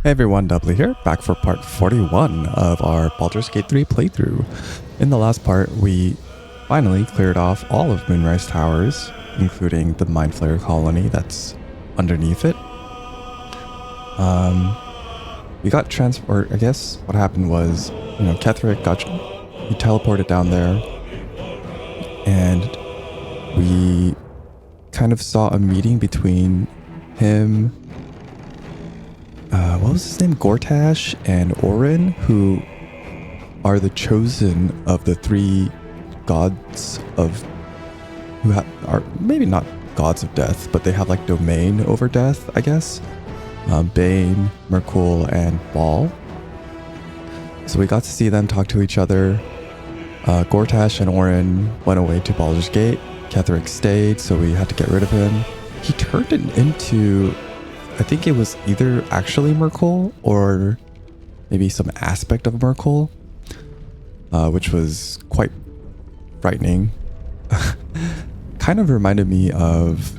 Hey everyone, Doubly here, back for part 41 of our Baldur's Gate 3 playthrough. In the last part, we finally cleared off all of Moonrise Towers, including the Mind Flayer colony that's underneath it. We got transport. I guess what happened was, Ketheric he teleported down there, and we kind of saw a meeting between him, what was his name? Gortash and Orin, who are the chosen of the three gods of, are maybe not gods of death, but they have like domain over death, I guess. Bane, Merkul, and Ball. So we got to see them talk to each other. Gortash and Orin went away to Baldur's Gate. Ketheric stayed, so we had to get rid of him. He turned it into, I think it was either actually Merkul or maybe some aspect of Merkul, which was quite frightening. Kind of reminded me of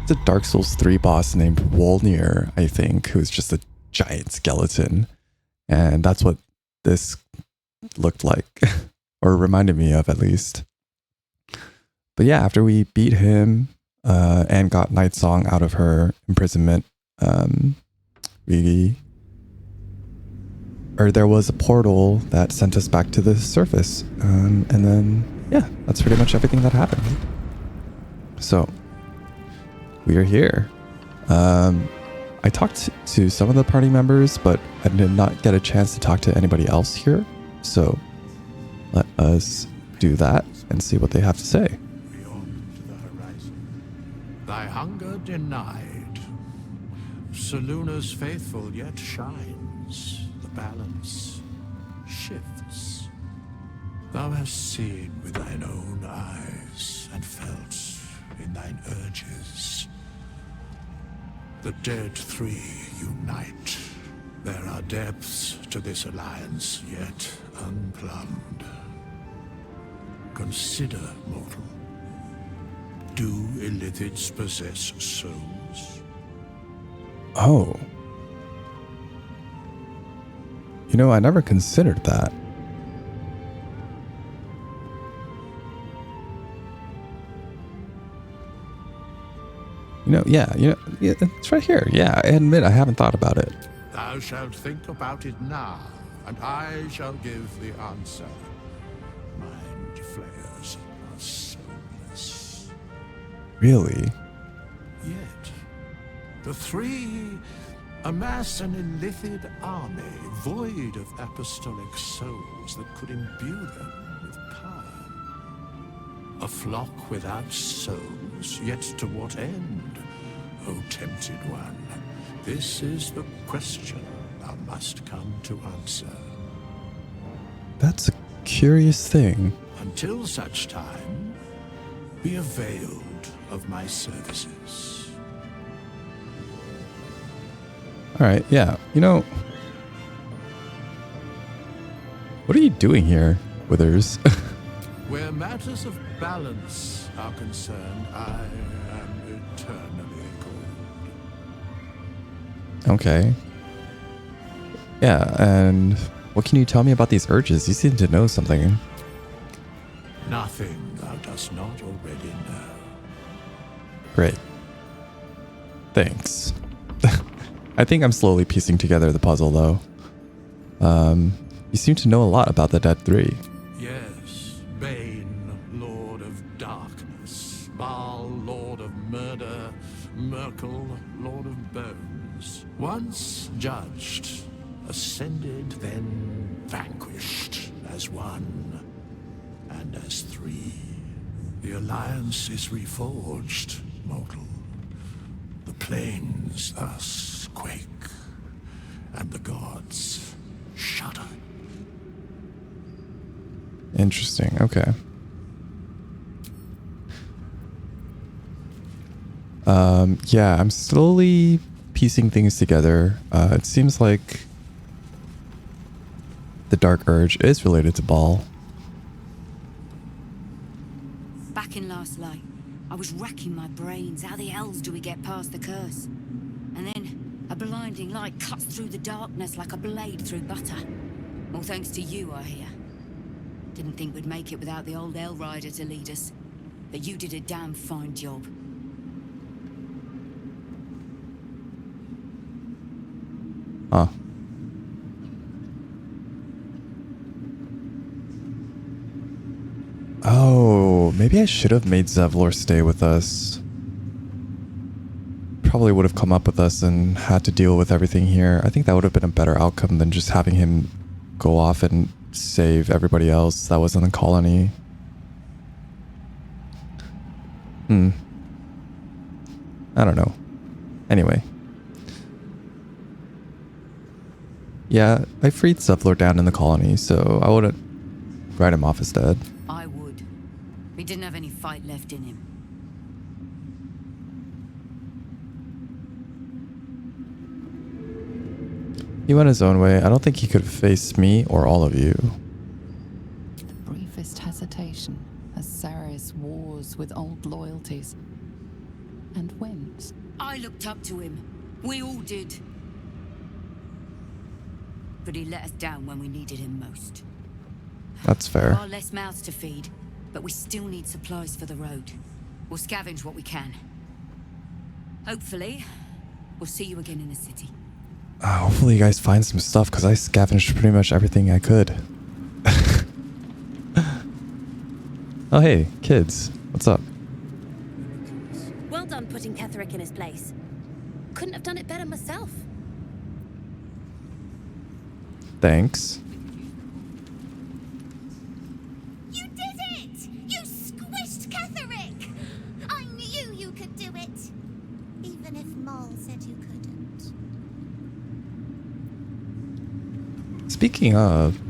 the Dark Souls 3 boss named Wolnir, I think, who's just a giant skeleton. And that's what this looked like, or reminded me of at least. But yeah, after we beat him and got Nightsong out of her imprisonment, there was a portal that sent us back to the surface. And then, yeah, that's pretty much everything that happened. So, we are here. I talked to some of the party members, but I did not get a chance to talk to anybody else here. So, let us do that and see what they have to say. Beyond the horizon, thy hunger denied. Soluna's faithful yet shines. The balance shifts. Thou hast seen with thine own eyes and felt in thine urges. The dead three unite. There are depths to this alliance yet unplumbed. Consider, mortal. Do illithids possess souls? Oh. I never considered that. Yeah, it's right here. Yeah, I admit I haven't thought about it. Thou shalt think about it now, and I shall give the answer. Mind flayers are soulless. Really? Yet, the three amass an illithid army void of apostolic souls that could imbue them with power. A flock without souls, yet to what end, O tempted one? This is the question thou must come to answer. That's a curious thing. Until such time, be availed of my services. All right, yeah. What are you doing here, Withers? Where matters of balance are concerned, I am eternally cold. Okay. Yeah, and what can you tell me about these urges? You seem to know something. Nothing thou dost not already know. Great. Thanks. I think I'm slowly piecing together the puzzle, though. You seem to know a lot about the Dead Three. Yes, Bane, Lord of Darkness, Baal, Lord of Murder, Merkul, Lord of Bones. Once judged, ascended, then vanquished as one and as three. The alliance is reforged, mortal. The plains thus quake, and the gods shudder. Interesting. Okay. Yeah, I'm slowly piecing things together. It seems like the Dark Urge is related to Baal. Back in last I was racking my brains. How the hells do we get past the curse? And then a blinding light cuts through the darkness like a blade through butter. All thanks to you, I hear. Didn't think we'd make it without the old El Rider to lead us. But you did a damn fine job. Huh. Oh, maybe I should have made Zevlor stay with us. Probably would have come up with us and had to deal with everything here. I think that would have been a better outcome than just having him go off and save everybody else that was in the colony. I don't know. Anyway. Yeah, I freed Zevlor down in the colony, so I wouldn't write him off as dead. I would. He didn't have any fight left in him. He went his own way. I don't think he could face me or all of you. The briefest hesitation as Saris wars with old loyalties and wins. I looked up to him. We all did. But he let us down when we needed him most. That's fair. There are less mouths to feed, but we still need supplies for the road. We'll scavenge what we can. Hopefully, we'll see you again in the city. Hopefully you guys find some stuff, because I scavenged pretty much everything I could. Oh hey, kids. What's up? Well done putting Ketherick in his place. Couldn't have done it better myself. Thanks. You did it! You squished Ketherick! I knew you could do it! Even if Maul said you couldn't. Speaking of...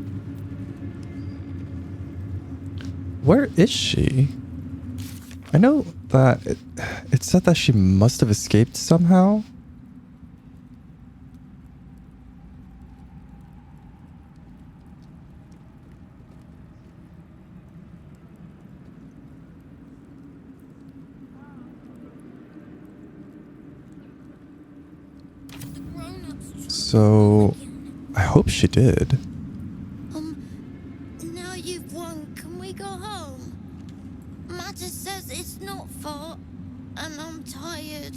where is she? I know that it said that she must have escaped somehow. So, I hope she did. Now you've won, can we go home? Matter says it's not far, and I'm tired.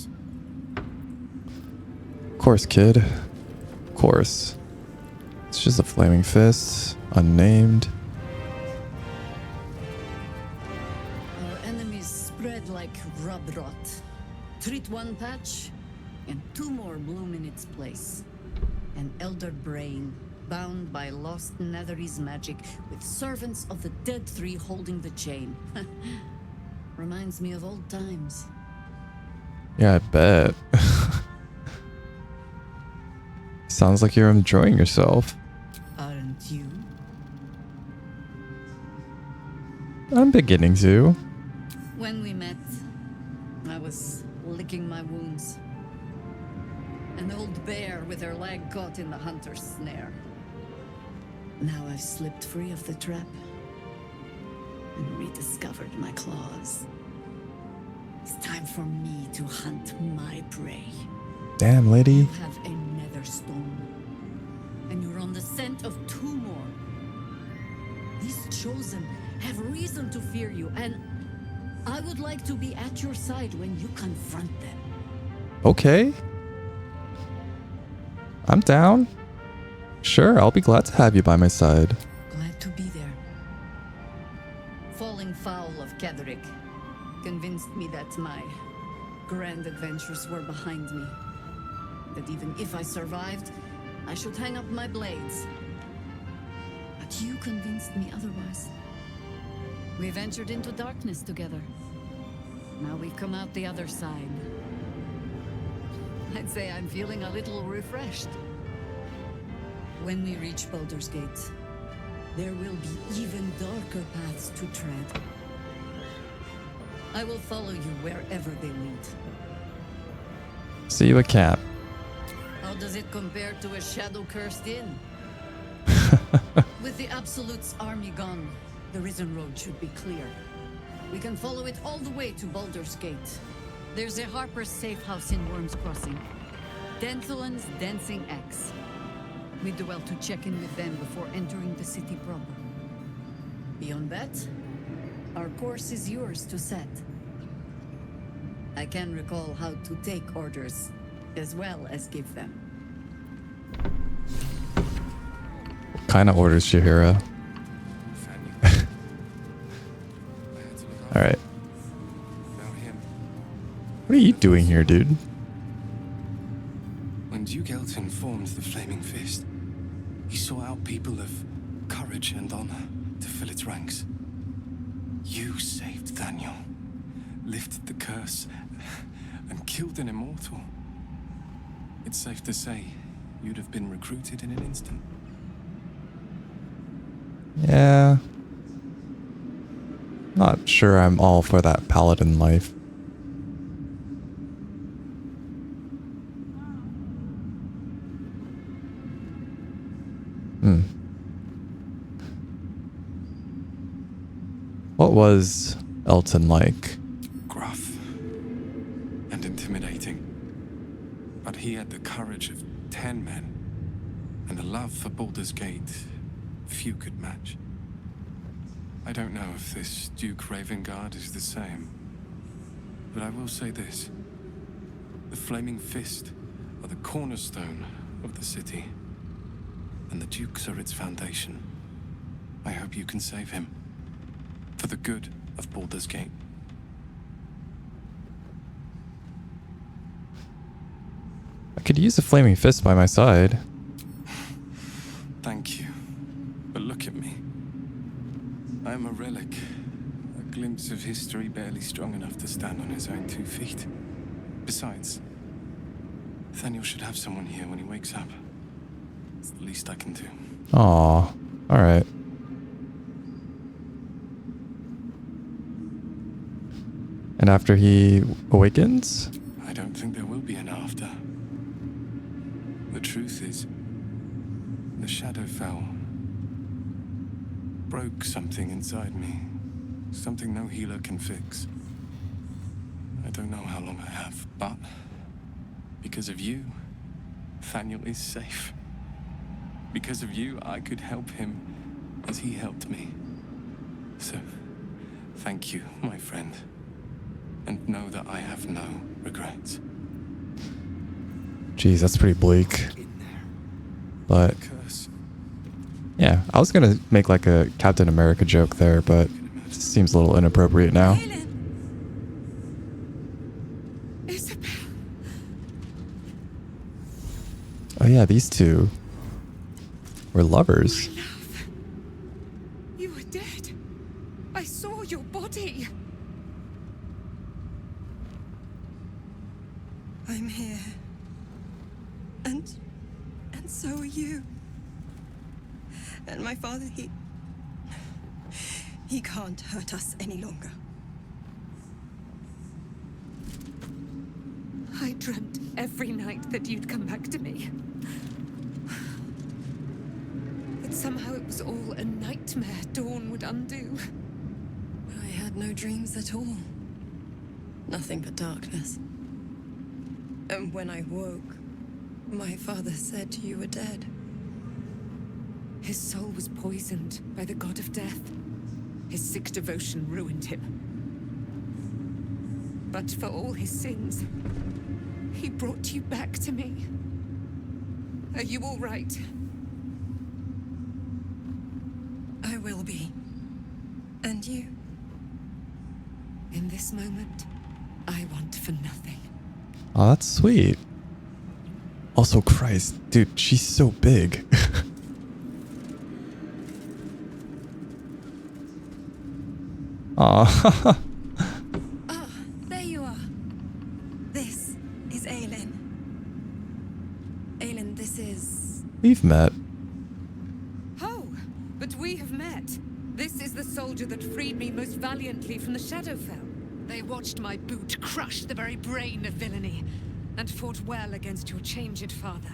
Of course, kid. Of course. It's just a flaming fist, unnamed. Our enemies spread like rub rot. Treat one patch, and two more bloom in its place. An elder brain, bound by lost Netherese magic, with servants of the dead three holding the chain. Reminds me of old times. Yeah, I bet. Sounds like you're enjoying yourself. Aren't you? I'm beginning to. When we met, I was licking my wounds. An old bear with her leg caught in the hunter's snare. Now I've slipped free of the trap and rediscovered my claws. It's time for me to hunt my prey. Damn, lady. You have a nether stone, and you're on the scent of two more. These chosen have reason to fear you, and I would like to be at your side when you confront them. Okay. I'm down. Sure, I'll be glad to have you by my side. Glad to be there. Falling foul of Ketherick convinced me that my grand adventures were behind me. That even if I survived, I should hang up my blades. But you convinced me otherwise. We ventured into darkness together. Now we've come out the other side. I'd say I'm feeling a little refreshed. When we reach Baldur's Gate, there will be even darker paths to tread. I will follow you wherever they lead. See you at camp. How does it compare to a shadow-cursed inn? With the Absolute's army gone, the Risen Road should be clear. We can follow it all the way to Baldur's Gate. There's a Harper's safe house in Worm's Crossing. Denthelin's Dancing Axe. We do well to check in with them before entering the city proper. Beyond that, our course is yours to set. I can recall how to take orders, as well as give them. What kind of orders, Jaheira? Alright. What are you doing here, dude? When Duke Elton formed the Flaming Fist, he sought out people of courage and honor to fill its ranks. You saved Daniel, lifted the curse, and killed an immortal. It's safe to say you'd have been recruited in an instant. Yeah. Not sure I'm all for that paladin life. What was Elton like? Gruff and intimidating. But he had the courage of 10 men and a love for Baldur's Gate few could match. I don't know if this Duke Ravengard is the same, but I will say this. The Flaming Fist are the cornerstone of the city, and the Dukes are its foundation. I hope you can save him, for the good of Baldur's Gate. I could use a flaming fist by my side. Thank you, but look at me. I am a relic, a glimpse of history barely strong enough to stand on his own 2 feet. Besides, Nathaniel should have someone here when he wakes up. It's the least I can do. Aw, alright. And after he awakens? I don't think there will be an after. The truth is, the Shadowfell broke something inside me. Something no healer can fix. I don't know how long I have, but because of you, Nathaniel is safe. Because of you, I could help him as he helped me. So, thank you, my friend. And know that I have no regrets. Jeez, that's pretty bleak. But Curse. yeah, I was gonna make like a Captain America joke there, but it seems a little inappropriate now. Aylin! Isabel! Oh yeah, these two were lovers. My love. You were dead. I saw your body. I'm here. And so are you. And my father, he can't hurt us any longer. I dreamt every night that you'd come back to me. That somehow it was all a nightmare Dawn would undo. I had no dreams at all. Nothing but darkness. And when I woke, my father said you were dead. His soul was poisoned by the god of death. His sick devotion ruined him. But for all his sins, he brought you back to me. Are you all right? I will be. And you? In this moment, I want for nothing. Oh, that's sweet. Also, Christ, dude, she's so big. Aw. Ah, there you are. This is Aylin. Aylin, this is... We've met. Oh, but we have met. This is the soldier that freed me most valiantly from the Shadowfell. They watched my boot crush the very brain of villainy, and fought well against your changed father.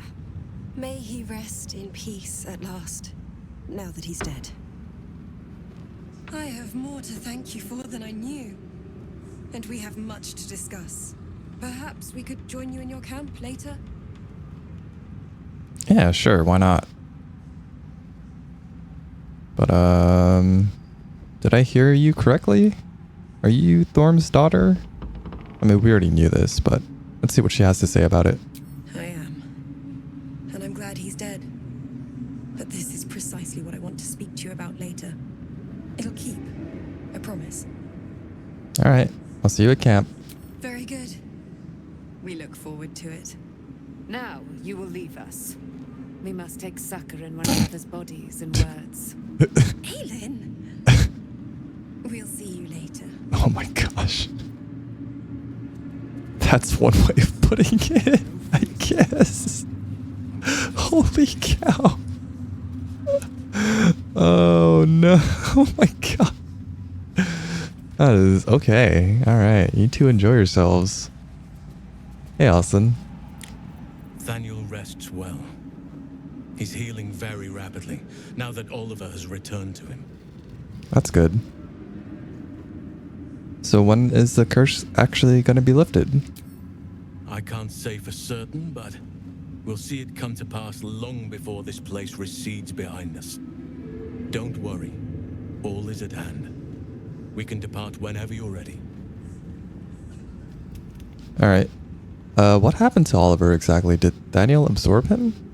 May he rest in peace at last, now that he's dead. I have more to thank you for than I knew. And we have much to discuss. Perhaps we could join you in your camp later? Yeah, sure, why not? But, did I hear you correctly? Are you Thorm's daughter? I mean, we already knew this, but let's see what she has to say about it. I am. And I'm glad he's dead. But this is precisely what I want to speak to you about later. It'll keep. I promise. Alright, I'll see you at camp. Very good. We look forward to it. Now you will leave us. We must take succor in one another's bodies and words. Aylin! We'll see you later. Oh my gosh. That's one way of putting it, I guess. Holy cow. Oh no. Oh my god. That is okay. Alright. You two enjoy yourselves. Hey, Halsin. Thaniel rests well. He's healing very rapidly, now that Oliver has returned to him. That's good. So when is the curse actually going to be lifted? I can't say for certain, but we'll see it come to pass long before this place recedes behind us. Don't worry. All is at hand. We can depart whenever you're ready. Alright. What happened to Oliver exactly? Did Thaniel absorb him?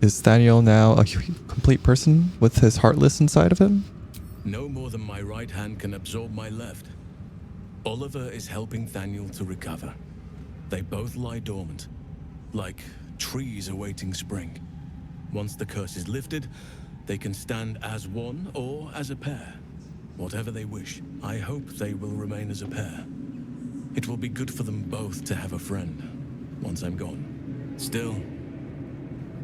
Is Thaniel now a complete person with his heartless inside of him? No more than my right hand can absorb my left. Oliver is helping Thaniel to recover. They both lie dormant, like trees awaiting spring. Once the curse is lifted, they can stand as one or as a pair. Whatever they wish, I hope they will remain as a pair. It will be good for them both to have a friend, once I'm gone. Still,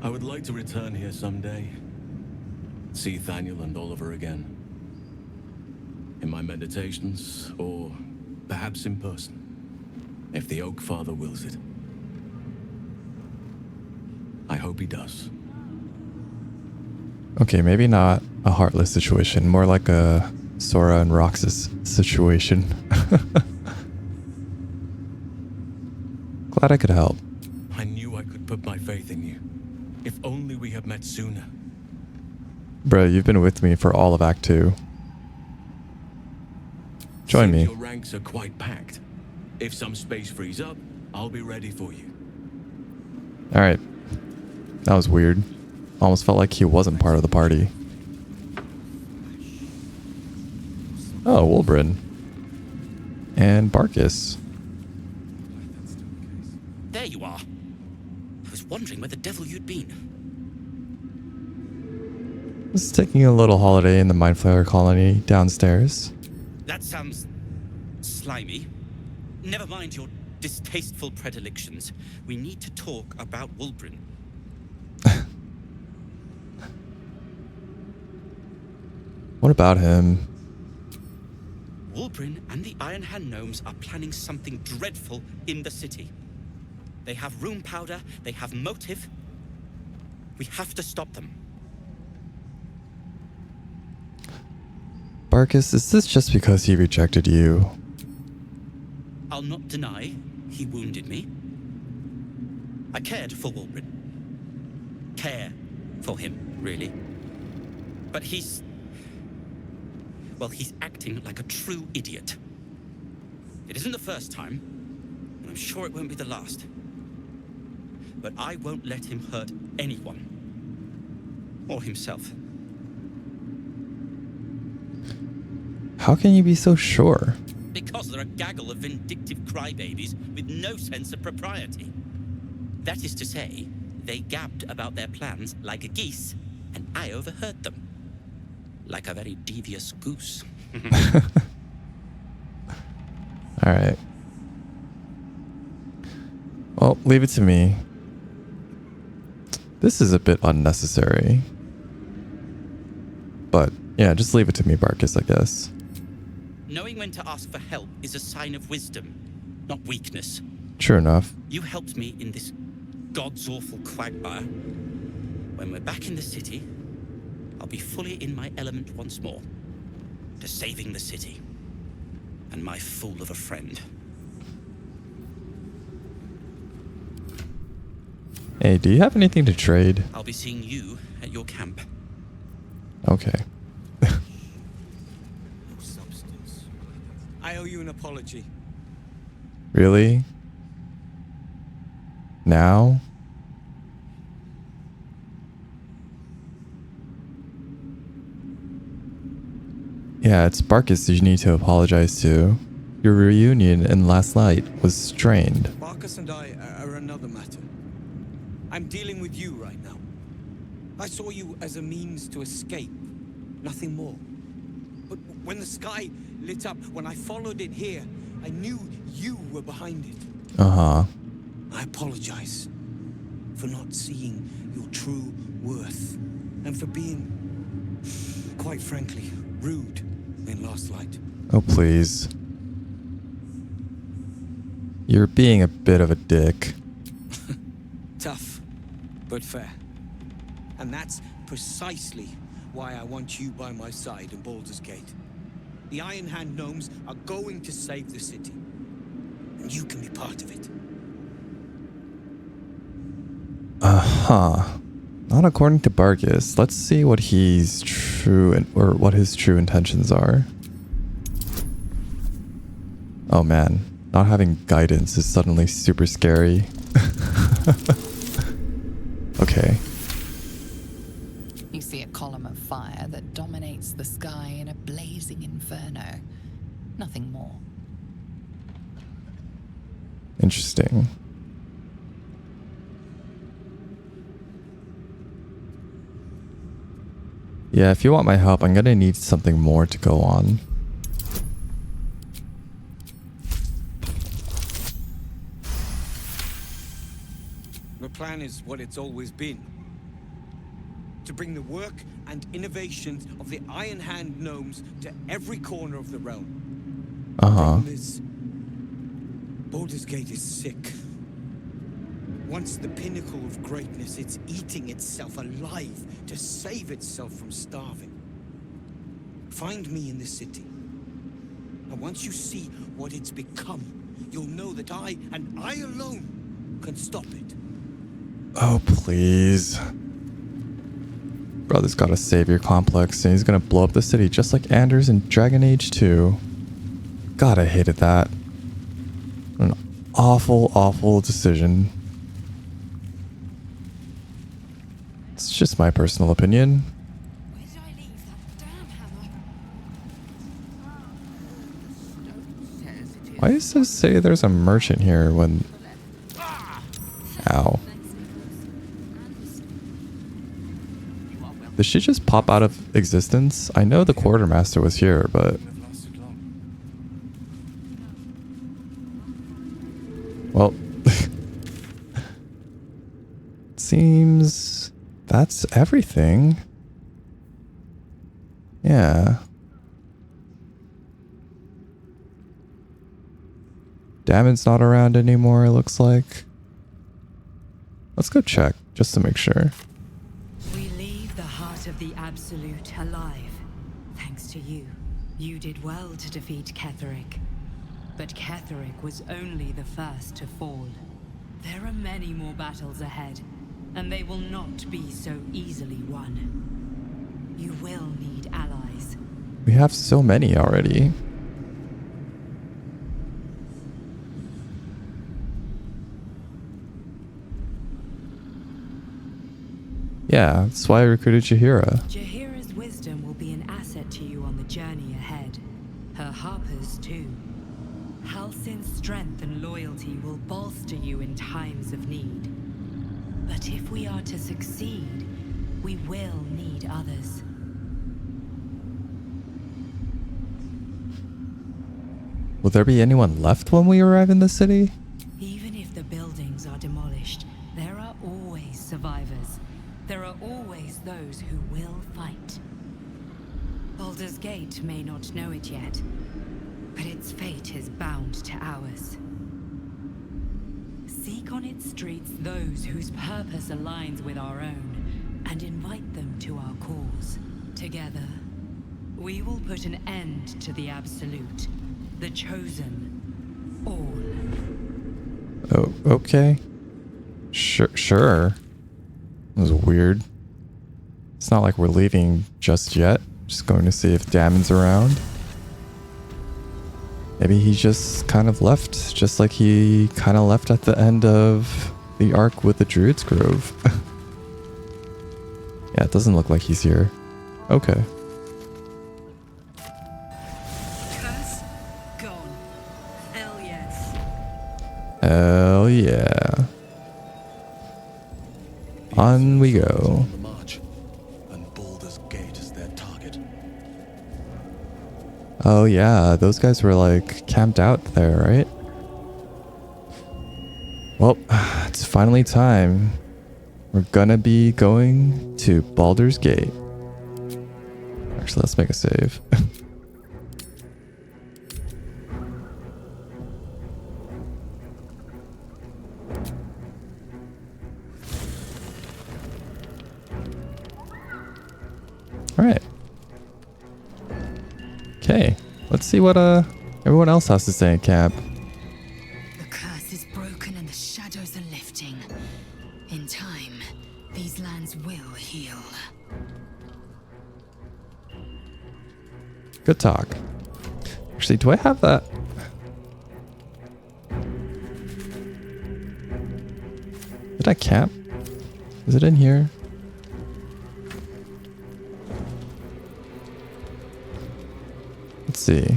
I would like to return here someday. See Thaniel and Oliver again. In my meditations, or perhaps in person, if the Oak Father wills it. I hope he does. Okay, maybe not a heartless situation, more like a Sora and Roxas situation. Glad I could help. I knew I could put my faith in you. If only we had met sooner. Bro, you've been with me for all of Act 2. Join me. Your ranks are quite packed. If some space frees up, I'll be ready for you. Alright. That was weird. Almost felt like he wasn't part of the party. Oh, Wulbren. And Barcus. There you are. I was wondering where the devil you'd been. Just taking a little holiday in the Mindflayer colony downstairs. That sounds slimy. Never mind your distasteful predilections. We need to talk about Wulbren. What about him? Wulbren and the Iron Hand Gnomes are planning something dreadful in the city. They have room powder, they have motive. We have to stop them. Barcus, is this just because he rejected you? I'll not deny he wounded me. I cared for Wulbren. Care for him, really. But he's acting like a true idiot. It isn't the first time, and I'm sure it won't be the last. But I won't let him hurt anyone. Or himself. How can you be so sure? Because they're a gaggle of vindictive crybabies with no sense of propriety. That is to say, they gabbed about their plans like geese, and I overheard them. Like a very devious goose. Alright. Well, leave it to me. This is a bit unnecessary. But, yeah, just leave it to me, Barcus, I guess. Knowing when to ask for help is a sign of wisdom, not weakness. True enough. You helped me in this god's awful quagmire. When we're back in the city, I'll be fully in my element once more. To saving the city. And my fool of a friend. Hey, do you have anything to trade? I'll be seeing you at your camp. Okay. No substance. I owe you an apology. Really? Now? Yeah, it's Barcus you need to apologize to. Your reunion in last night was strained. Barcus and I are another matter. I'm dealing with you right now. I saw you as a means to escape, nothing more. But when the sky lit up, when I followed it here, I knew you were behind it. Uh-huh. I apologize for not seeing your true worth and for being, quite frankly, rude in last light. Oh, please. You're being a bit of a dick. Tough, but fair. And that's precisely why I want you by my side in Baldur's Gate. The Iron Hand gnomes are going to save the city, and you can be part of it. Uh-huh. Not according to Barcus. Let's see what he's or what his true intentions are. Oh man, not having guidance is suddenly super scary. Okay. You see a column of fire that dominates the sky in a blazing inferno. Nothing more. Interesting. Yeah, if you want my help, I'm gonna need something more to go on. The plan is what it's always been. To bring the work and innovations of the Iron Hand gnomes to every corner of the realm. Uh-huh. Problem is, Baldur's Gate is sick. Once the pinnacle of greatness, it's eating itself alive to save itself from starving. Find me in the city. And once you see what it's become, you'll know that I, and I alone, can stop it. Oh, please. Brother's got a savior complex, and he's gonna blow up the city just like Anders in Dragon Age 2. God, I hated that. An awful, awful decision. It's just my personal opinion. Where did I leave that damn hammer? Why does it say there's a merchant here when... Ow. Did she just pop out of existence? I know the quartermaster was here, but... Well... Seems... That's everything. Yeah. Damon's not around anymore, it looks like. Let's go check, just to make sure. We leave the heart of the Absolute alive. Thanks to you. You did well to defeat Ketheric. But Ketheric was only the first to fall. There are many more battles ahead, and they will not be so easily won. You will need allies. We have so many already. Yeah, that's why I recruited Jaheira. Jaheira's wisdom will be an asset to you on the journey ahead. Her harpers too. Halsin's strength and loyalty will bolster you in times of need. But if we are to succeed, we will need others. Will there be anyone left when we arrive in the city? Even if the buildings are demolished, there are always survivors. There are always those who will fight. Baldur's Gate may not know it yet, but its fate is bound to ours. Seek on its streets those whose purpose aligns with our own, and invite them to our cause. Together, we will put an end to the Absolute, the Chosen, all. Oh, okay. Sure. It was weird. It's not like we're leaving just yet. Just going to see if Damon's around. Maybe he just kind of left, just like he kind of left at the end of the arc with the Druid's Grove. Yeah, it doesn't look like he's here. Okay. Curse gone. Hell yes. Hell yeah. On we go. On the march, and Baldur's Gate is their target. Oh yeah, those guys were like camped out there, right? Well, it's finally time. We're gonna be going to Baldur's Gate. Actually, let's make a save. Alright. Okay, let's see what everyone else has to say in camp. The curse is broken and the shadows are lifting. In time, these lands will heal. Good talk. Actually, do I have that? Did I camp? Is it in here? Let's see.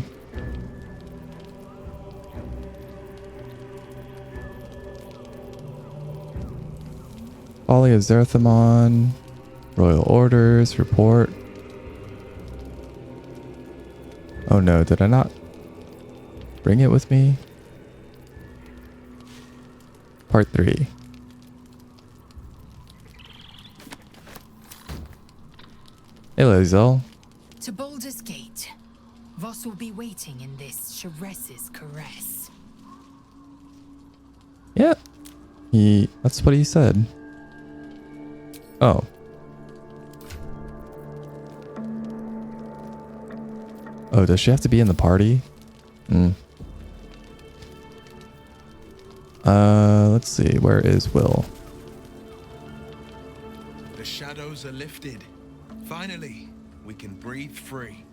Folly of Zerathamon, Royal Orders, Report. Oh no, did I not bring it with me? Part 3. Hello, Zell. To Baldur's Gate. Voss will be waiting in this Sharess's caress. Yeah. That's what he said. Oh. Oh, does she have to be in the party? Let's see. Where is Will? The shadows are lifted. Finally, we can breathe free.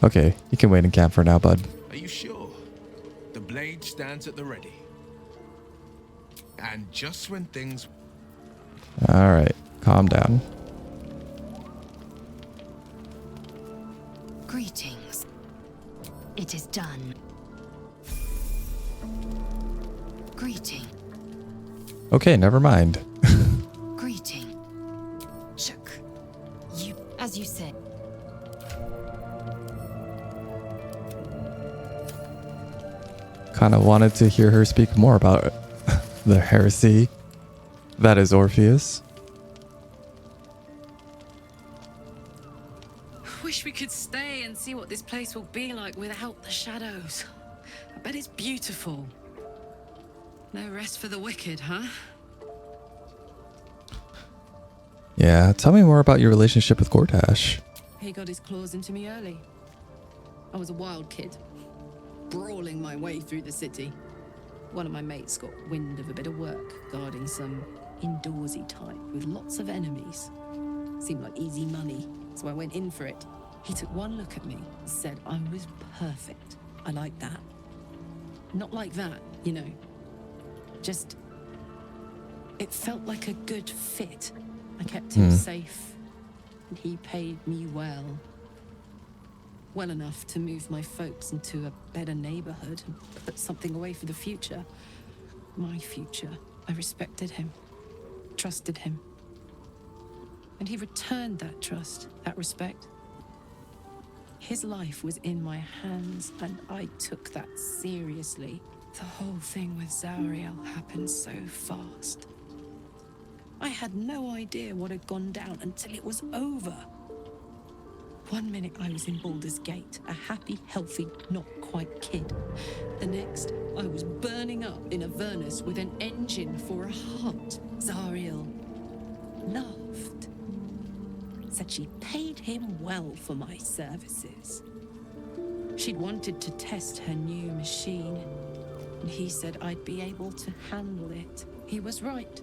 Okay, you can wait in camp for now, bud. Are you sure? The blade stands at the ready. And just when things... Alright, calm down. Greetings. It is done. Greeting. Okay, never mind. Greeting. Shook. You, as you said. Kind of wanted to hear her speak more about the heresy that is Orpheus. Wish we could stay and see what this place will be like without the shadows. I bet it's beautiful. No rest for the wicked, huh? Yeah, tell me more about your relationship with Gortash. He got his claws into me early. I was a wild kid, brawling my way through the city. One of my mates got wind of a bit of work guarding some indoorsy type with lots of enemies. Seemed like easy money, so I went in for it. He took one look at me and said I was perfect. I like that. Not like that, you know. Just... it felt like a good fit. I kept him safe, and he paid me well. Well enough to move my folks into a better neighborhood and put something away for the future. My future. I respected him, trusted him. And he returned that trust, that respect. His life was in my hands, and I took that seriously. The whole thing with Zariel happened so fast. I had no idea what had gone down until it was over. One minute I was in Baldur's Gate, a happy, healthy, not quite kid. The next, I was burning up in Avernus with an engine for a heart. Zariel laughed. Said she paid him well for my services. She'd wanted to test her new machine. And he said I'd be able to handle it. He was right.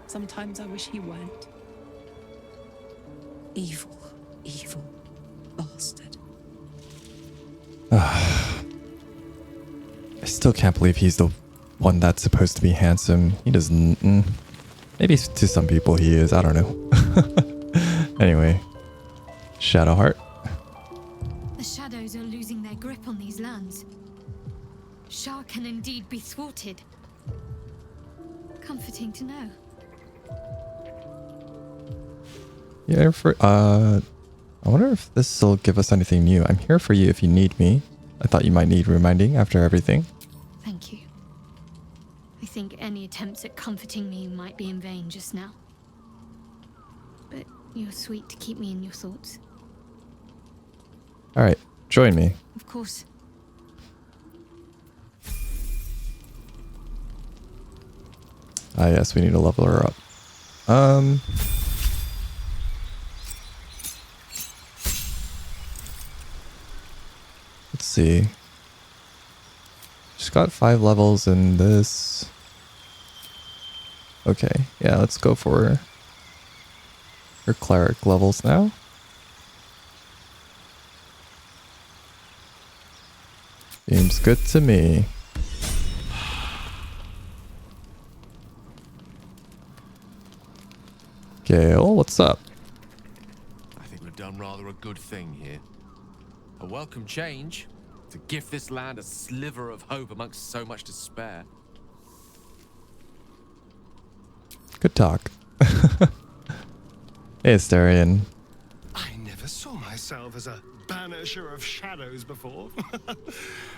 Sometimes I wish he weren't. Evil, evil bastard. I still can't believe he's the one that's supposed to be handsome. He doesn't. Maybe to some people he is. I don't know. Anyway, Shadowheart. The shadows are losing their grip on these lands. Shah can indeed be thwarted. Comforting to know. Yeah, I wonder if this will give us anything new. I'm here for you if you need me. I thought you might need reminding after everything. Thank you. I think any attempts at comforting me might be in vain just now. But you're sweet to keep me in your thoughts. Alright, join me. Of course. Ah, yes, we need to level her up. Let's see. She's got 5 levels in this. Okay, yeah, let's go for her cleric levels now. Seems good to me. Gale, what's up? I think we've done rather a good thing here. A welcome change to gift this land a sliver of hope amongst so much despair. Good talk. Hey, Astarion. I never saw myself as a banisher of shadows before.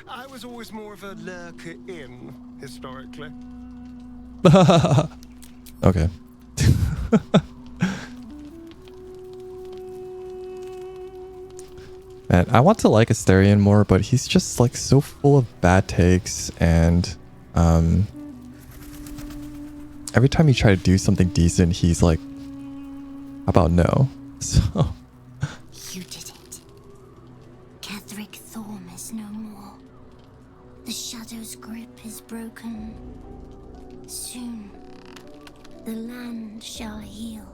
I was always more of a lurker in, historically. Okay. Man, I want to like Astarion more, but he's just like so full of bad takes, and every time you try to do something decent, he's like, how about no? So You did it. Ketheric Thorm is no more. The Shadow's grip is broken. Soon, the land shall heal.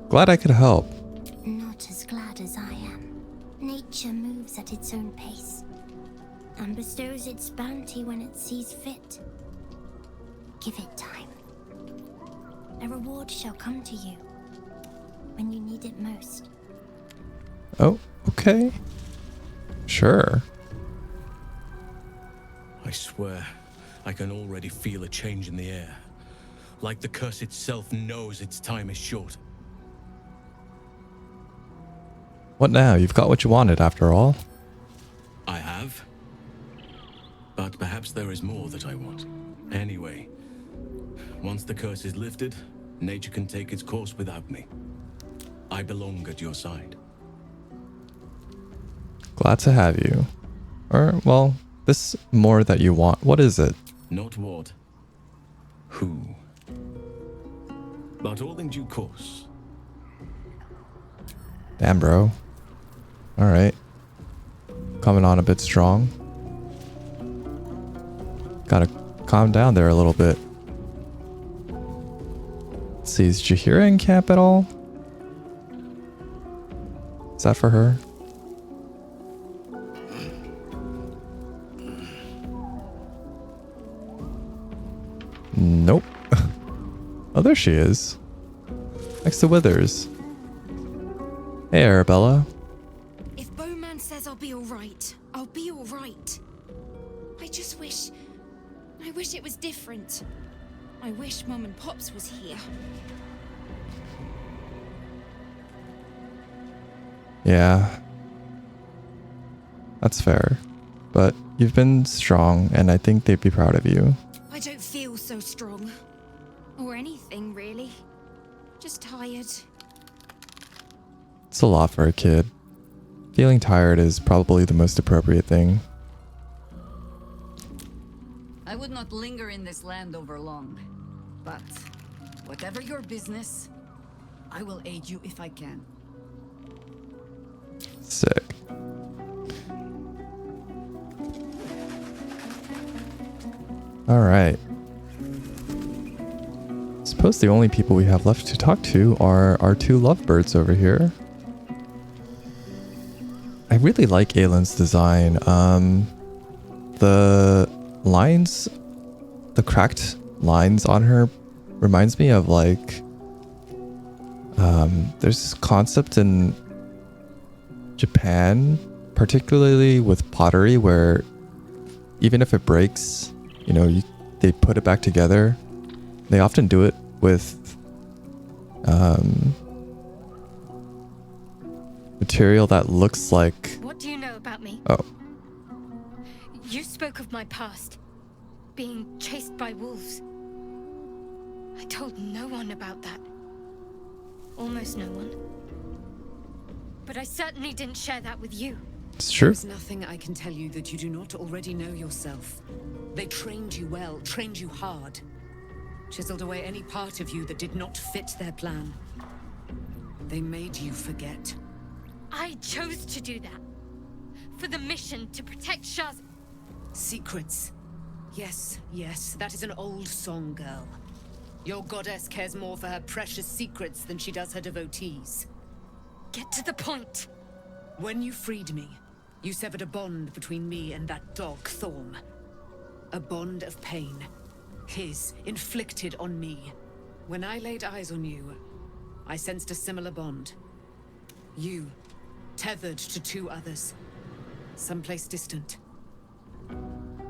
glad I could help. Not as glad as I am. Nature moves at its own pace and bestows its bounty when it sees fit. Give it time. A reward shall come to you when you need it most. Oh, okay. Sure. I swear, I can already feel a change in the air. Like the curse itself knows its time is short. What now? You've got what you wanted after all. I have. But perhaps there is more that I want. Anyway, once the curse is lifted, nature can take its course without me. I belong at your side. Glad to have you. Or, well, this more that you want. What is it? Not what. Who. But all in due course. Damn, bro. Alright. Coming on a bit strong. Gotta calm down there a little bit. Let's see, is Jaheira in camp at all? Is that for her? Nope. Oh, there she is. Next to Withers. Hey, Arabella. If Bowman says I'll be alright, I'll be alright. I wish it was different. I wish Mum and Pops was here. Yeah. That's fair. But you've been strong, and I think they'd be proud of you. I don't feel so strong. Or anything, really. Just tired. It's a lot for a kid. Feeling tired is probably the most appropriate thing. I would not linger in this land over long. But whatever your business, I will aid you if I can. Sick. All right. Suppose the only people we have left to talk to are our two lovebirds over here. I really like Aylin's design. The lines, the cracked lines on her reminds me of like, there's this concept in Japan, particularly with pottery, where even if it breaks, you know, they put it back together. They often do it with material that looks like... What do you know about me? Oh. You spoke of my past, being chased by wolves. I told no one about that. Almost no one. But I certainly didn't share that with you. It's true. There's nothing I can tell you that you do not already know yourself. They trained you well, trained you hard. Chiseled away any part of you that did not fit their plan. They made you forget. I chose to do that. For the mission to protect Shaz. Secrets. Yes, yes, that is an old song, girl. Your goddess cares more for her precious secrets than she does her devotees. Get to the point. When you freed me, you severed a bond between me and that dog, Thorm. A bond of pain. His, inflicted on me. When I laid eyes on you, I sensed a similar bond. You, tethered to two others. Someplace distant.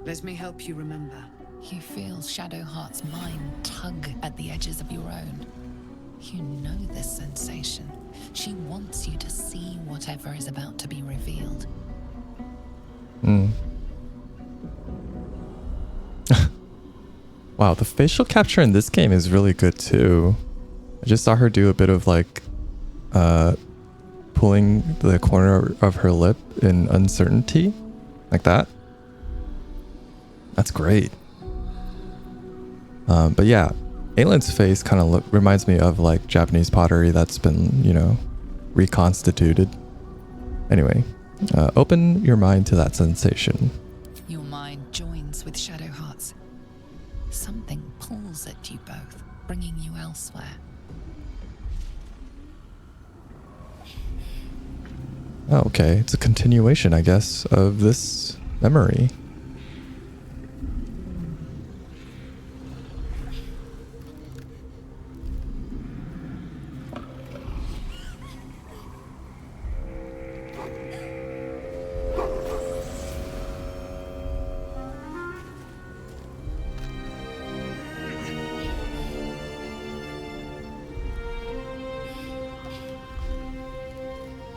Let me help you remember. You feel Shadowheart's mind tug at the edges of your own. You know this sensation. She wants you to see whatever is about to be revealed. Wow, the facial capture in this game is really good too. I just saw her do a bit of like pulling the corner of her lip in uncertainty, like that. That's great. But yeah, Aylin's face kind of reminds me of like Japanese pottery that's been, you know, reconstituted. Anyway, open your mind to that sensation. Your mind joins with Shadowheart's. Something pulls at you both, bringing you elsewhere. Oh, okay. It's a continuation, I guess, of this memory.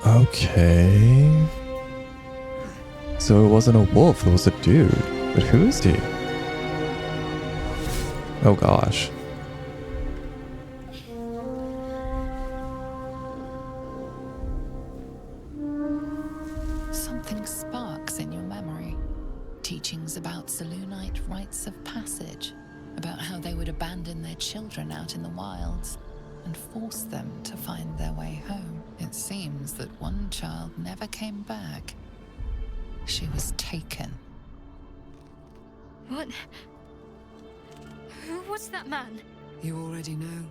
Okay. So it wasn't a wolf, it was a dude. But who is he? Oh gosh. Something sparks in your memory. Teachings about Selûnite rites of passage, about how they would abandon their children out in the wilds and force them to find their way home. It seems that one child never came back. She was taken. What? Who was that man? You already know.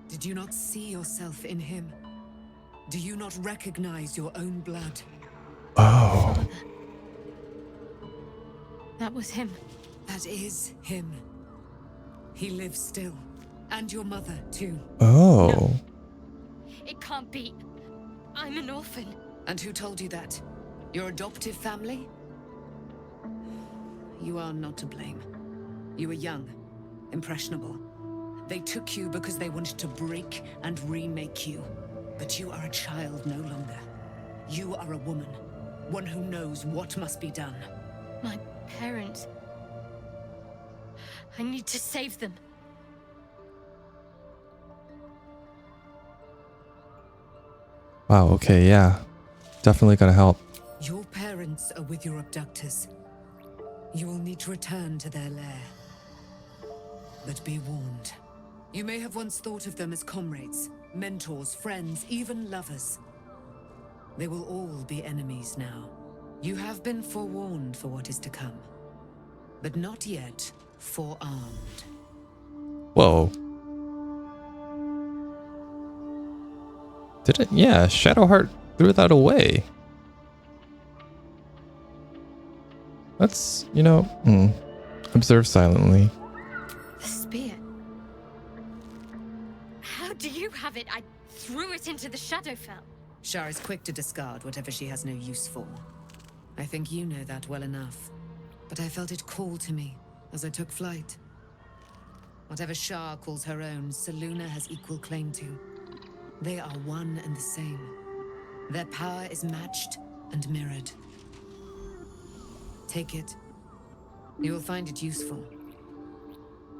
Did you not see yourself in him? Do you not recognize your own blood? Oh. That was him. That is him. He lives still. And your mother, too. Oh. No. It can't be. I'm an orphan. And who told you that? Your adoptive family? You are not to blame. You were young, impressionable. They took you because they wanted to break and remake you. But you are a child no longer. You are a woman. One who knows what must be done. My parents. I need to save them. Wow, okay, yeah. Definitely gonna help. Your parents are with your abductors. You will need to return to their lair. But be warned. You may have once thought of them as comrades, mentors, friends, even lovers. They will all be enemies now. You have been forewarned for what is to come, but not yet forearmed. Whoa. Did it? Yeah, Shadowheart threw that away. Let's, observe silently. The spear. How do you have it? I threw it into the Shadowfell. Shar is quick to discard whatever she has no use for. I think you know that well enough. But I felt it call to me as I took flight. Whatever Shar calls her own, Selûne has equal claim to. They are one and the same. Their power is matched and mirrored. Take it. You will find it useful.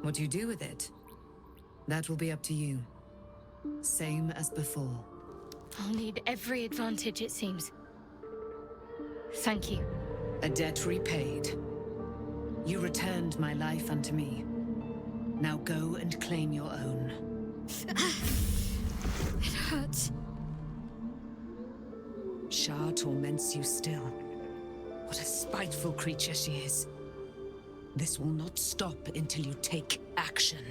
What you do with it, that will be up to you. Same as before. I'll need every advantage, it seems. Thank you. A debt repaid. You returned my life unto me. Now go and claim your own. It hurts. Shar torments you still. What a spiteful creature she is. This will not stop until you take action.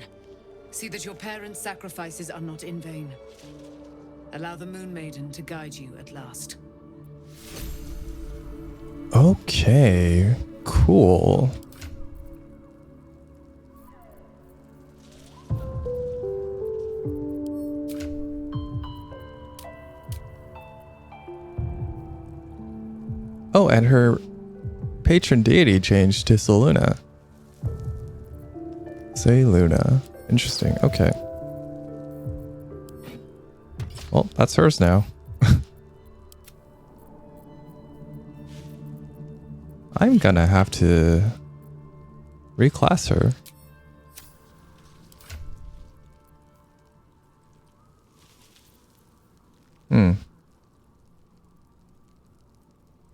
See that your parents' sacrifices are not in vain. Allow the Moon Maiden to guide you at last. Okay, cool. Oh, and her patron deity changed to Selûne. Selûne. Interesting. Okay. Well, that's hers now. I'm gonna have to reclass her.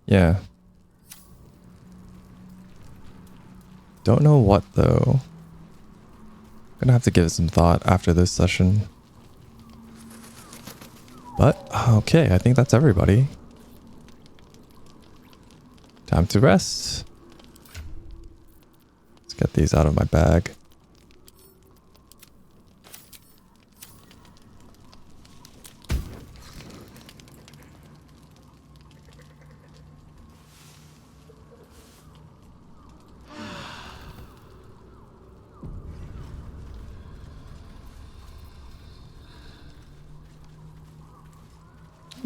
Yeah. Don't know what though. Gonna have to give it some thought after this session. But, okay, I think that's everybody. Time to rest. Let's get these out of my bag.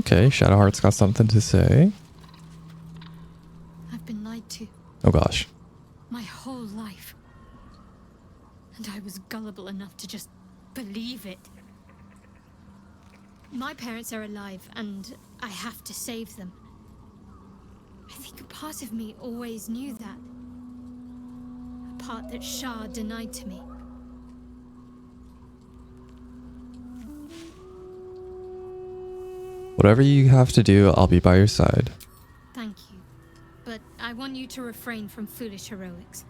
Okay, Shadowheart's got something to say. I've been lied to. Oh gosh. My whole life. And I was gullible enough to just believe it. My parents are alive, and I have to save them. I think a part of me always knew that. A part that Shar denied to me. Whatever you have to do, I'll be by your side. Thank you. But I want you to refrain from foolish heroics.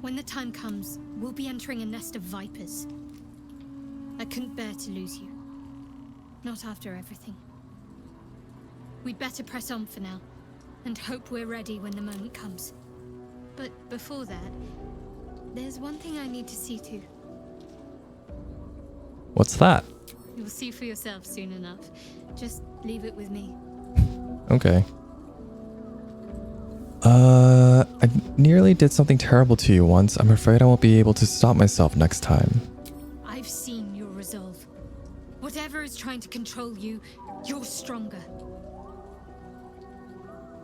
When the time comes, we'll be entering a nest of vipers. I couldn't bear to lose you. Not after everything. We'd better press on for now, and hope we're ready when the moment comes. But before that, there's one thing I need to see to. What's that? You'll see for yourself soon enough. Just leave it with me. Okay. I nearly did something terrible to you once. I'm afraid I won't be able to stop myself next time. I've seen your resolve. Whatever is trying to control you, you're stronger.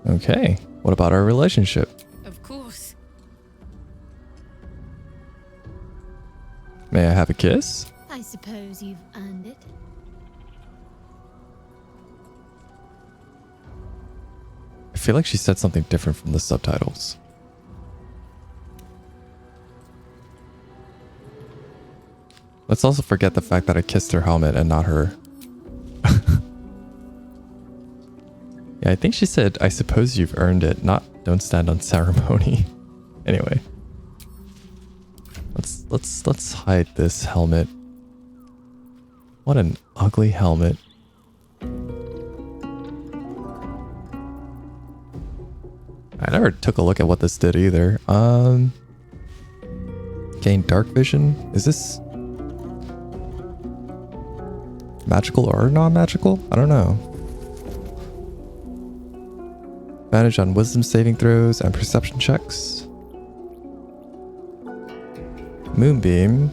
Okay. What about our relationship? Of course. May I have a kiss? I suppose you've earned it. I feel like she said something different from the subtitles. Let's also forget the fact that I kissed her helmet and not her. Yeah, I think she said, I suppose you've earned it, not don't stand on ceremony. Anyway. Let's hide this helmet. What an ugly helmet. I never took a look at what this did either. Gain dark vision. Is this magical or non-magical? I don't know. Advantage on wisdom saving throws and perception checks. Moonbeam.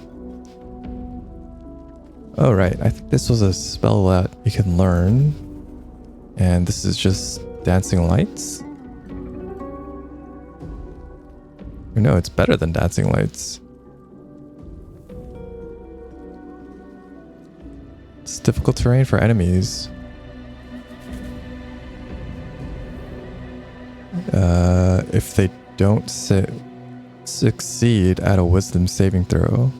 Oh right, I think this was a spell that you can learn. And this is just dancing lights? Or no, it's better than dancing lights. It's difficult terrain for enemies. If they don't succeed at a wisdom saving throw.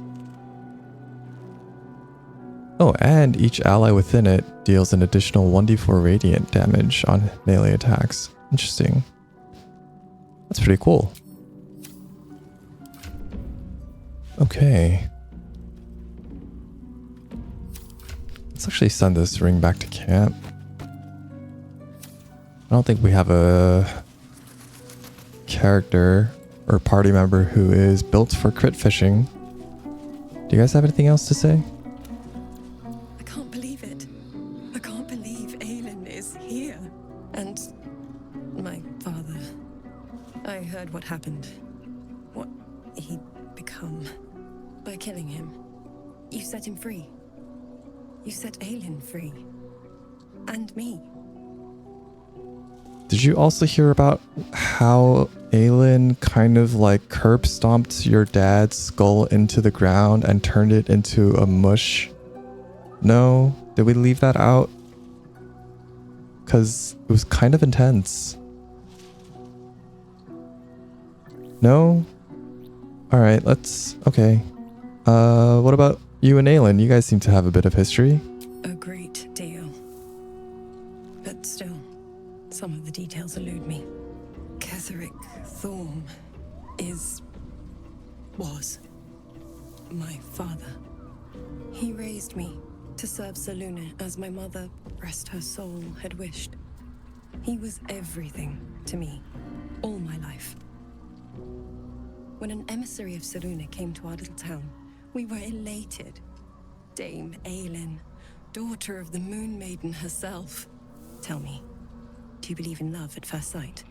Oh, and each ally within it deals an additional 1d4 radiant damage on melee attacks. Interesting. That's pretty cool. Okay. Let's actually send this ring back to camp. I don't think we have a character or party member who is built for crit fishing. Do you guys have anything else to say? I can't believe it. I can't believe Aylin is here. And my father. I heard what happened. What he'd become. By killing him. You set him free. You set Aylin free. And me. Did you also hear about how Aylin kind of like curb stomped your dad's skull into the ground and turned it into a mush? No? Did we leave that out? Because it was kind of intense. No? Alright, okay. What about you and Aylin? You guys seem to have a bit of history. A great deal. But still, some of the details elude me. Ketheric Thorm was my father. He raised me to serve Selûne as my mother, rest her soul, had wished. He was everything to me, all my life. When an emissary of Selûne came to our little town, we were elated. Dame Aylin, daughter of the Moon Maiden herself. Tell me, do you believe in love at first sight?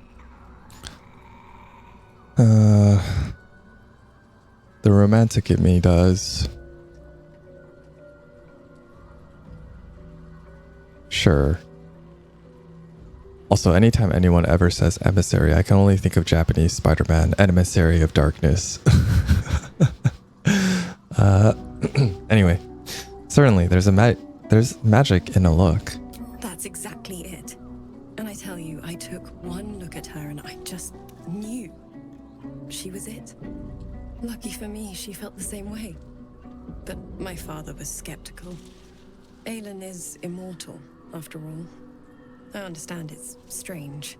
The romantic in me does. Sure. Also, anytime anyone ever says emissary, I can only think of Japanese Spider-Man, an emissary of darkness. Anyway, certainly there's magic in a look. That's exactly it. And I tell you, I took one look at her and I just knew she was it. Lucky for me, she felt the same way. But my father was skeptical. Aylin is immortal, after all. I understand it's strange.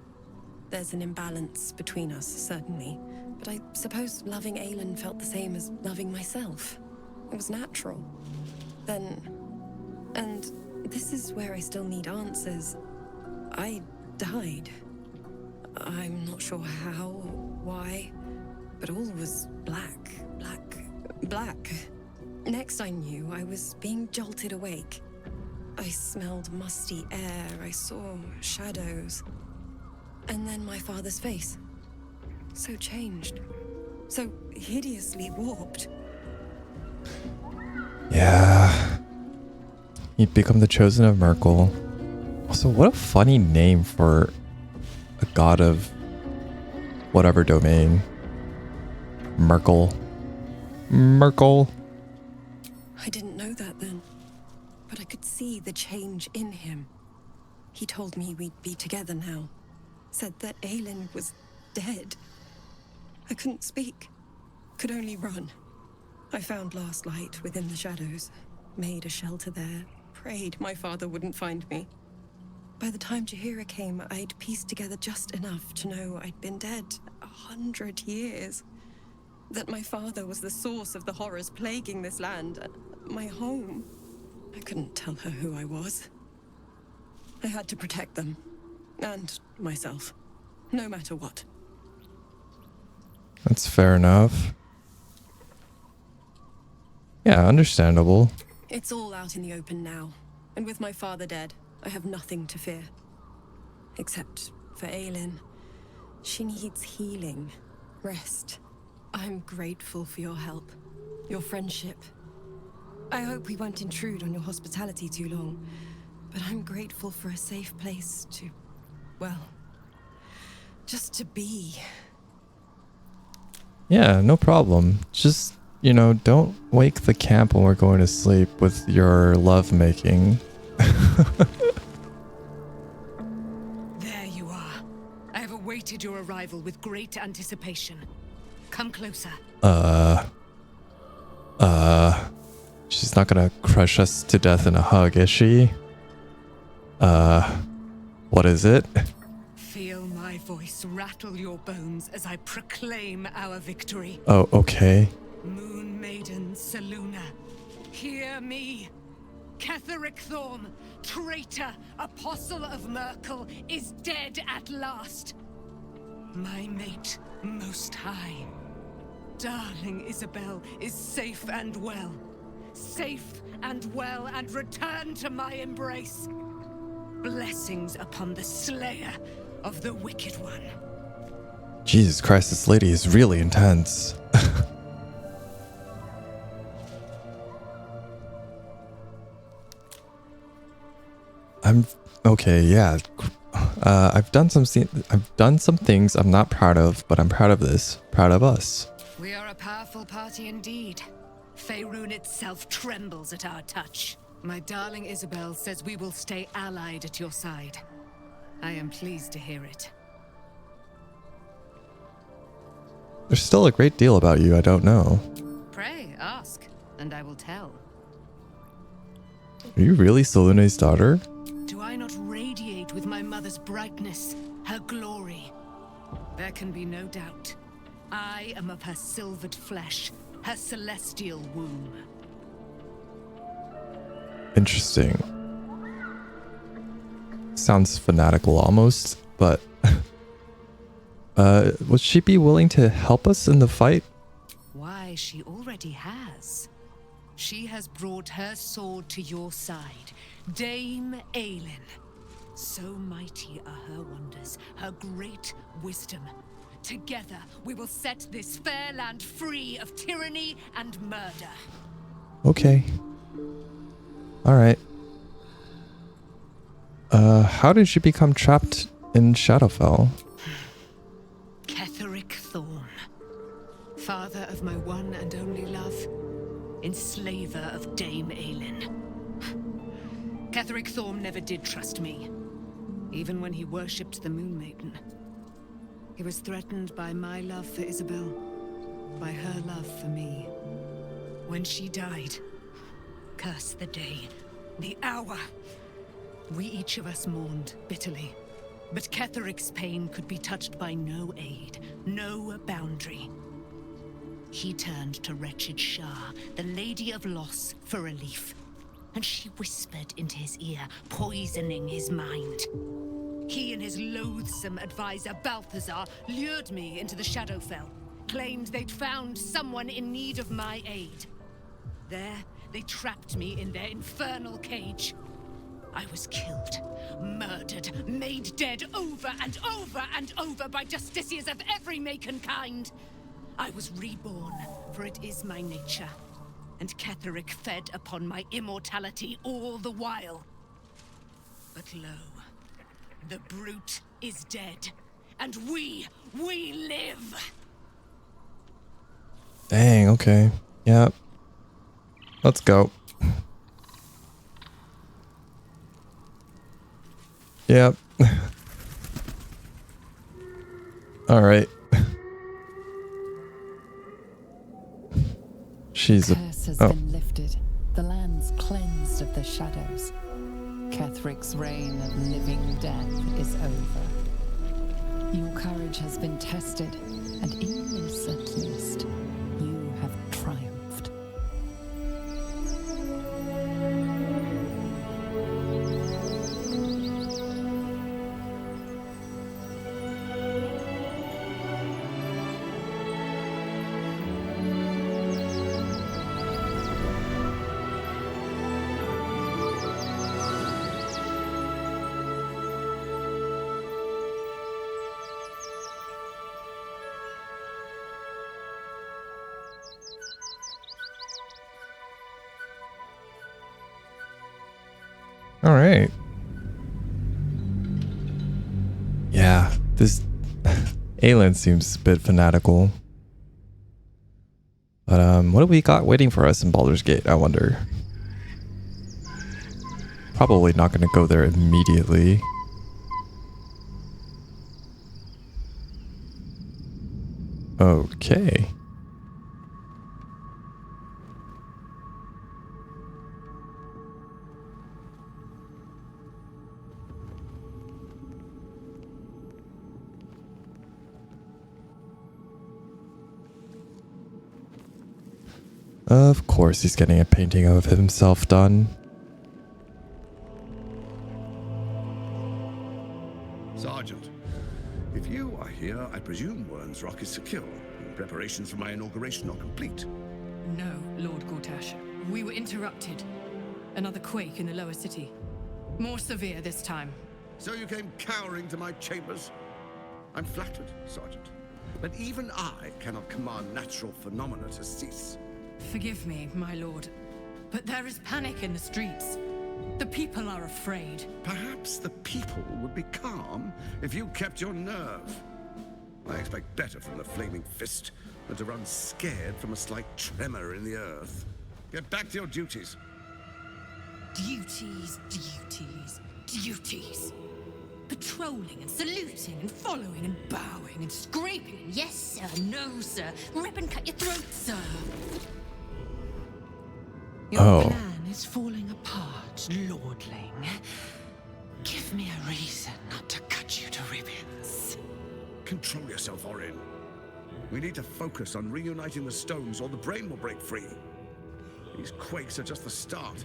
There's an imbalance between us, certainly. But I suppose loving Aylin felt the same as loving myself. It was natural. And this is where I still need answers. I died. I'm not sure how, why, but all was black. Next I knew, I was being jolted awake. I smelled musty air, I saw shadows. And then my father's face. So changed. So hideously warped. Yeah. He'd become the chosen of Merkel. Also, what a funny name for a god of whatever domain. Merkel. I didn't know that then, but I could see the change in him. He told me we'd be together now. Said that Aylin was dead. I couldn't speak. Could only run. I found last light within the shadows. Made a shelter there. Prayed my father wouldn't find me. By the time Jaheira came, I'd pieced together just enough to know I'd been dead 100 years. That my father was the source of the horrors plaguing this land. My home. I couldn't tell her who I was. I had to protect them. And myself. No matter what. That's fair enough. Yeah, understandable. It's all out in the open now. And with my father dead, I have nothing to fear. Except for Aylin. She needs healing. Rest. I'm grateful for your help. Your friendship. I hope we won't intrude on your hospitality too long. But I'm grateful for a safe place to... well... just to be. Yeah, no problem. Just, you know, don't wake the camp when we're going to sleep with your lovemaking. There you are. I have awaited your arrival with great anticipation. Come closer. She's not gonna crush us to death in a hug, is she? What is it? Feel my voice rattle your bones as I proclaim our victory. Oh, okay. Moon Maiden Selûne, hear me. Ketheric Thorm, traitor, apostle of Merkel, is dead at last. My mate, most high. Darling Isobel is safe and well. Safe and well, and return to my embrace. Blessings upon the slayer of the Wicked One. Jesus Christ, this lady is really intense. I'm okay, yeah. I've done some things I'm not proud of, but I'm proud of this. Proud of us. We are a powerful party indeed. Faerun itself trembles at our touch. My darling Isobel says we will stay allied at your side. I am pleased to hear it. There's still a great deal about you I don't know. Pray, ask, and I will tell. Are you really Selûne's daughter? Do I not radiate with my mother's brightness, her glory? There can be no doubt. I am of her silvered flesh, her celestial womb. Interesting. Sounds fanatical almost, but... would she be willing to help us in the fight? Why, she already has. She has brought her sword to your side, Dame Aylin. So mighty are her wonders, her great wisdom. Together, we will set this fair land free of tyranny and murder. Okay. Alright. How did she become trapped in Shadowfell? Ketheric Thorm, father of my one and only love, enslaver of Dame Aylin. Ketheric Thorm never did trust me, even when he worshipped the Moon Maiden. He was threatened by my love for Isobel, by her love for me. When she died, curse the day, the hour. We each of us mourned bitterly. But Ketheric's pain could be touched by no aid, no boundary. He turned to wretched Shah, the Lady of Loss, for relief. And she whispered into his ear, poisoning his mind. He and his loathsome advisor, Balthazar, lured me into the Shadowfell, claimed they'd found someone in need of my aid. There, they trapped me in their infernal cage. I was killed, murdered, made dead over and over and over by justiciars of every make and kind. I was reborn, for it is my nature. And Ketheric fed upon my immortality all the while. But lo, the brute is dead, and we live! Dang, okay. Yep. Let's go. Yep. Alright. She's the curse has been lifted. The land's cleansed of the shadows. Ketheric's reign of living death is over. Your courage has been tested, and in this at least, you have triumphed. All right. Yeah, this Aylin seems a bit fanatical. But what do we got waiting for us in Baldur's Gate, I wonder? Probably not going to go there immediately. Okay. Of course he's getting a painting of himself done. Sergeant, if you are here, I presume Wern's Rock is secure. Preparations for my inauguration are complete. No, Lord Gortash. We were interrupted. Another quake in the lower city. More severe this time. So you came cowering to my chambers? I'm flattered, Sergeant. But even I cannot command natural phenomena to cease. Forgive me, my lord, but there is panic in the streets. The people are afraid. Perhaps the people would be calm if you kept your nerve. I expect better from the Flaming Fist than to run scared from a slight tremor in the earth. Get back to your duties. Duties, duties, duties. Patrolling and saluting and following and bowing and scraping. Yes, sir. No, sir. Rip and cut your throat, sir. Your plan is falling apart, lordling. Give me a reason not to cut you to ribbons. Control yourself, Orin. We need to focus on reuniting the stones or the brain will break free. These quakes are just the start.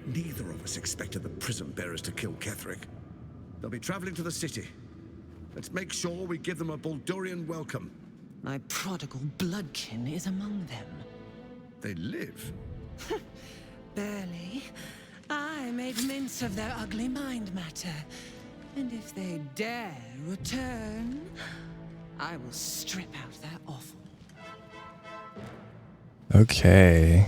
Neither of us expected the prism bearers to kill Ketheric. They'll be traveling to the city. Let's make sure we give them a Baldurian welcome. My prodigal bloodkin is among them. They live? Barely. I made mince of their ugly mind matter. And if they dare return, I will strip out their offal. Okay.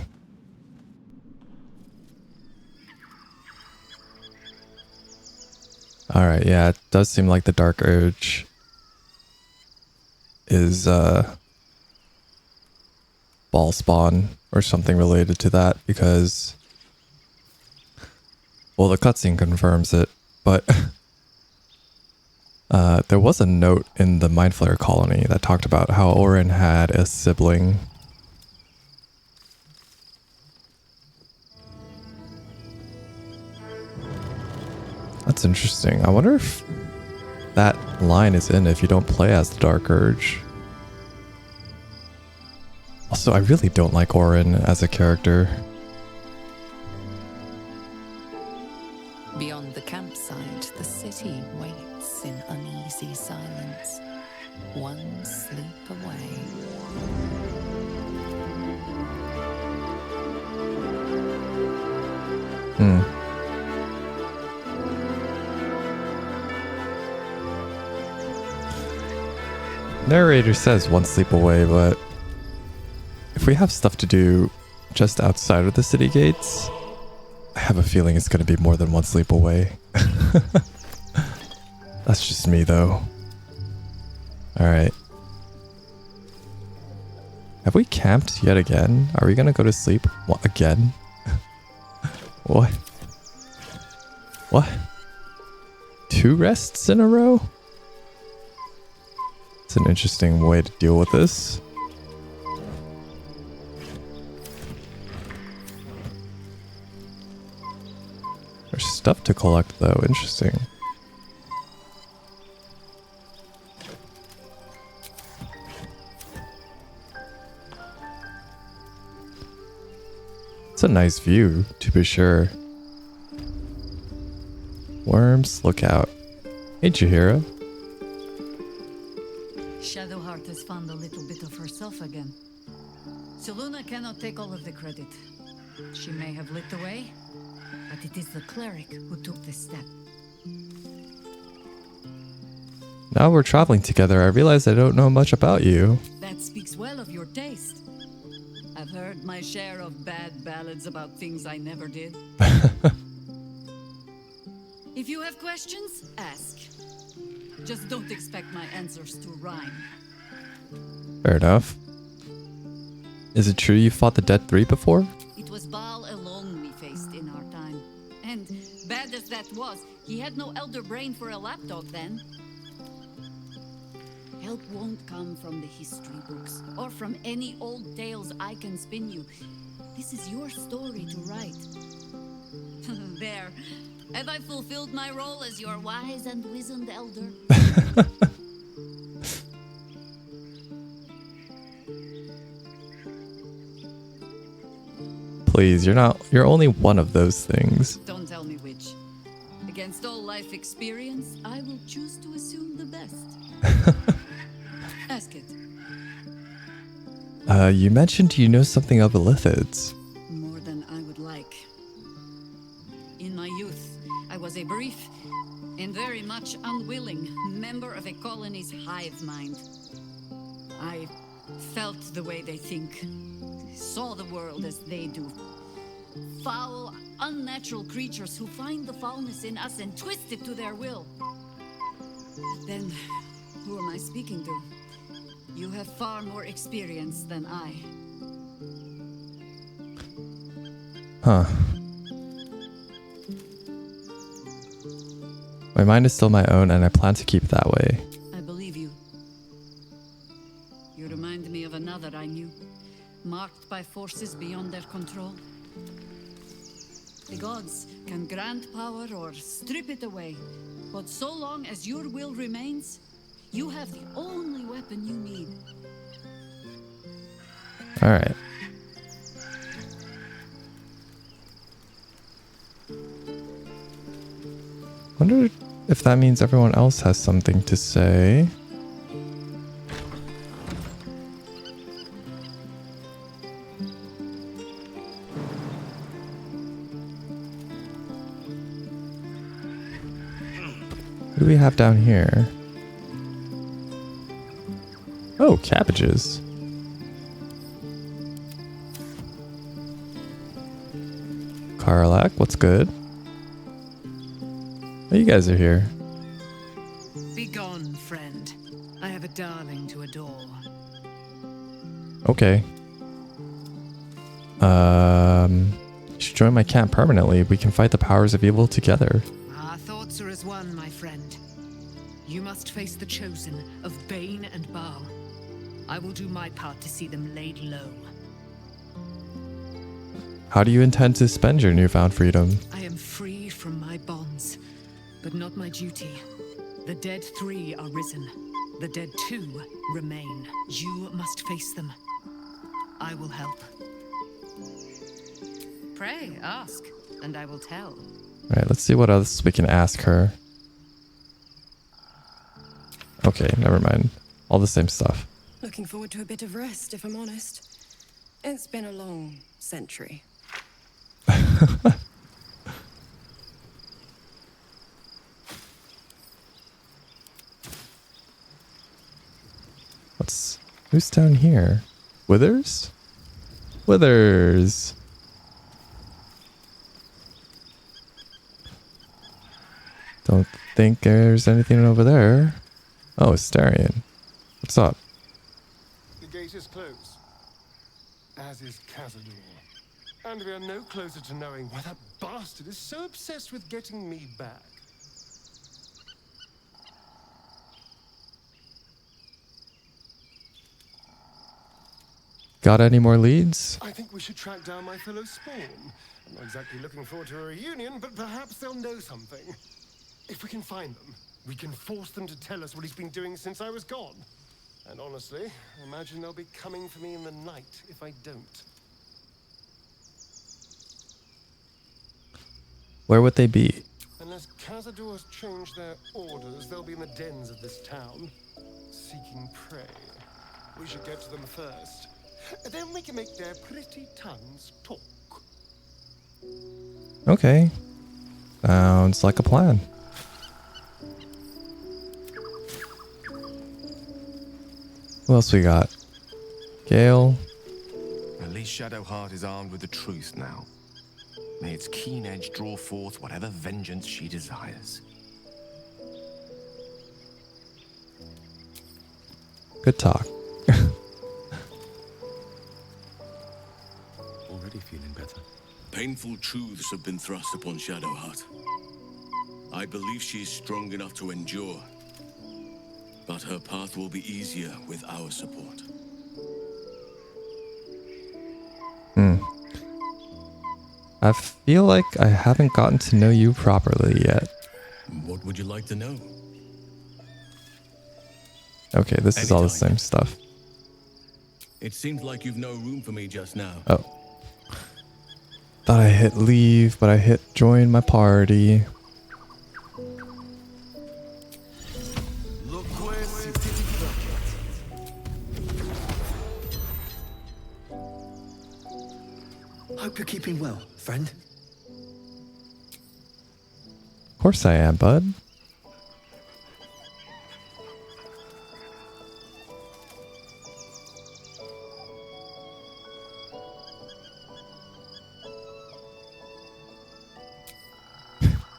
Alright, yeah, it does seem like the Dark Urge is ball spawn or something related to that, because, well, the cutscene confirms it, but there was a note in the Mind Flayer colony that talked about how Orin had a sibling. That's interesting. I wonder if that line is in if you don't play as the Dark Urge. Also, I really don't like Orin as a character. Beyond the campsite, the city waits in uneasy silence, one sleep away. Narrator says one sleep away, but if we have stuff to do just outside of the city gates, I have a feeling it's going to be more than one sleep away. That's just me, though. Alright. Have we camped yet again? Are we going to go to sleep again? What? What? 2 rests in a row? It's an interesting way to deal with this. There's stuff to collect, though. Interesting. It's a nice view, to be sure. Worms, look out. Hey, Jaheira. Shadowheart has found a little bit of herself again. Selûne cannot take all of the credit. She may have lit the way, but it is the cleric who took this step. Now we're traveling together. I realize I don't know much about you. That speaks well of your taste. I've heard my share of bad ballads about things I never did. If you have questions, ask. Just don't expect my answers to rhyme. Fair enough. Is it true you fought the Dead Three before? It was Baal alone we faced in our time. And bad as that was, he had no elder brain for a lapdog then. Help won't come from the history books, or from any old tales I can spin you. This is your story to write. There. Have I fulfilled my role as your wise and wizened elder? Please, you're only one of those things. Don't tell me which. Against all life experience, I will choose to assume the best. Ask it. You mentioned you know something of Illithids. More than I would like. In my youth, I was a brief and very much unwilling member of a colony's hive mind. I felt the way they think, saw the world as they do. Foul, unnatural creatures who find the foulness in us and twist it to their will. Then, who am I speaking to? You have far more experience than I. Huh. My mind is still my own, and I plan to keep it that way. I believe you. You remind me of another I knew, marked by forces beyond their control. The gods can grant power or strip it away, but so long as your will remains, you have the only weapon you need. All right. Wonder if that means everyone else has something to say. What do we have down here? Oh, cabbages. Karlak, what's good? Oh, you guys are here. Be gone, friend. I have a darling to adore. Okay. You should join my camp permanently. We can fight the powers of evil together. Our thoughts are as one, my friend. You must face the chosen of Bane and Baal. I will do my part to see them laid low. How do you intend to spend your newfound freedom? I am free from my bonds, but not my duty. The Dead Three are risen. The Dead Two remain. You must face them. I will help. Pray, ask, and I will tell. Alright, let's see what else we can ask her. Okay, never mind. All the same stuff. Looking forward to a bit of rest, if I'm honest. It's been a long century. Who's down here? Withers? Withers! Don't think there's anything over there. Oh, Astarion. What's up? The gate is closed, as is Cazador. And we are no closer to knowing why that bastard is so obsessed with getting me back. Got any more leads? I think we should track down my fellow Spawn. I'm not exactly looking forward to a reunion, but perhaps they'll know something. If we can find them, we can force them to tell us what he's been doing since I was gone. And honestly, I imagine they'll be coming for me in the night if I don't. Where would they be? Unless Cazador has changed their orders, they'll be in the dens of this town, seeking prey. We should get to them first. Then we can make their pretty tongues talk. Okay. Sounds like a plan. Who else we got? Gale. At least Shadowheart is armed with the truth now. May its keen edge draw forth whatever vengeance she desires. Good talk. Already feeling better. Painful truths have been thrust upon Shadowheart. I believe she is strong enough to endure, but her path will be easier with our support. I feel like I haven't gotten to know you properly yet. What would you like to know? Okay, this is all the same stuff. It seems like you've no room for me just now. Oh. Thought I hit leave, but I hit join my party. Hope you're keeping well, friend. Of course I am, bud.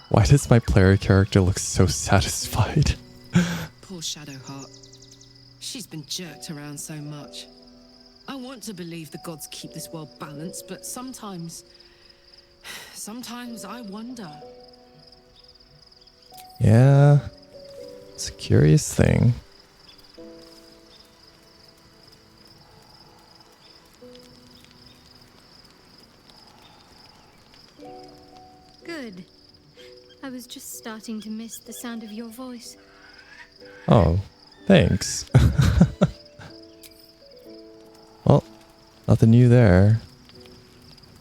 Why does my player character look so satisfied? Poor Shadowheart. She's been jerked around so much. I want to believe the gods keep this world balanced, but sometimes I wonder. Yeah, it's a curious thing. Good. I was just starting to miss the sound of your voice. Oh, thanks. Well, nothing new there.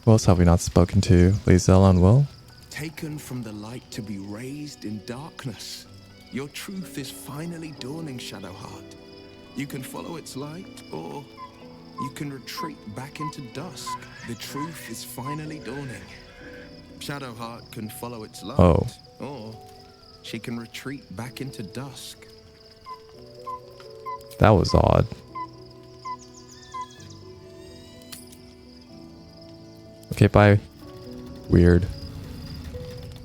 Who else have we not spoken to? Lae'zel and Will? Taken from the light to be raised in darkness. Your truth is finally dawning, Shadowheart. You can follow its light, or you can retreat back into dusk. The truth is finally dawning. Shadowheart can follow its light, or she can retreat back into dusk. That was odd. Okay, bye. Weird.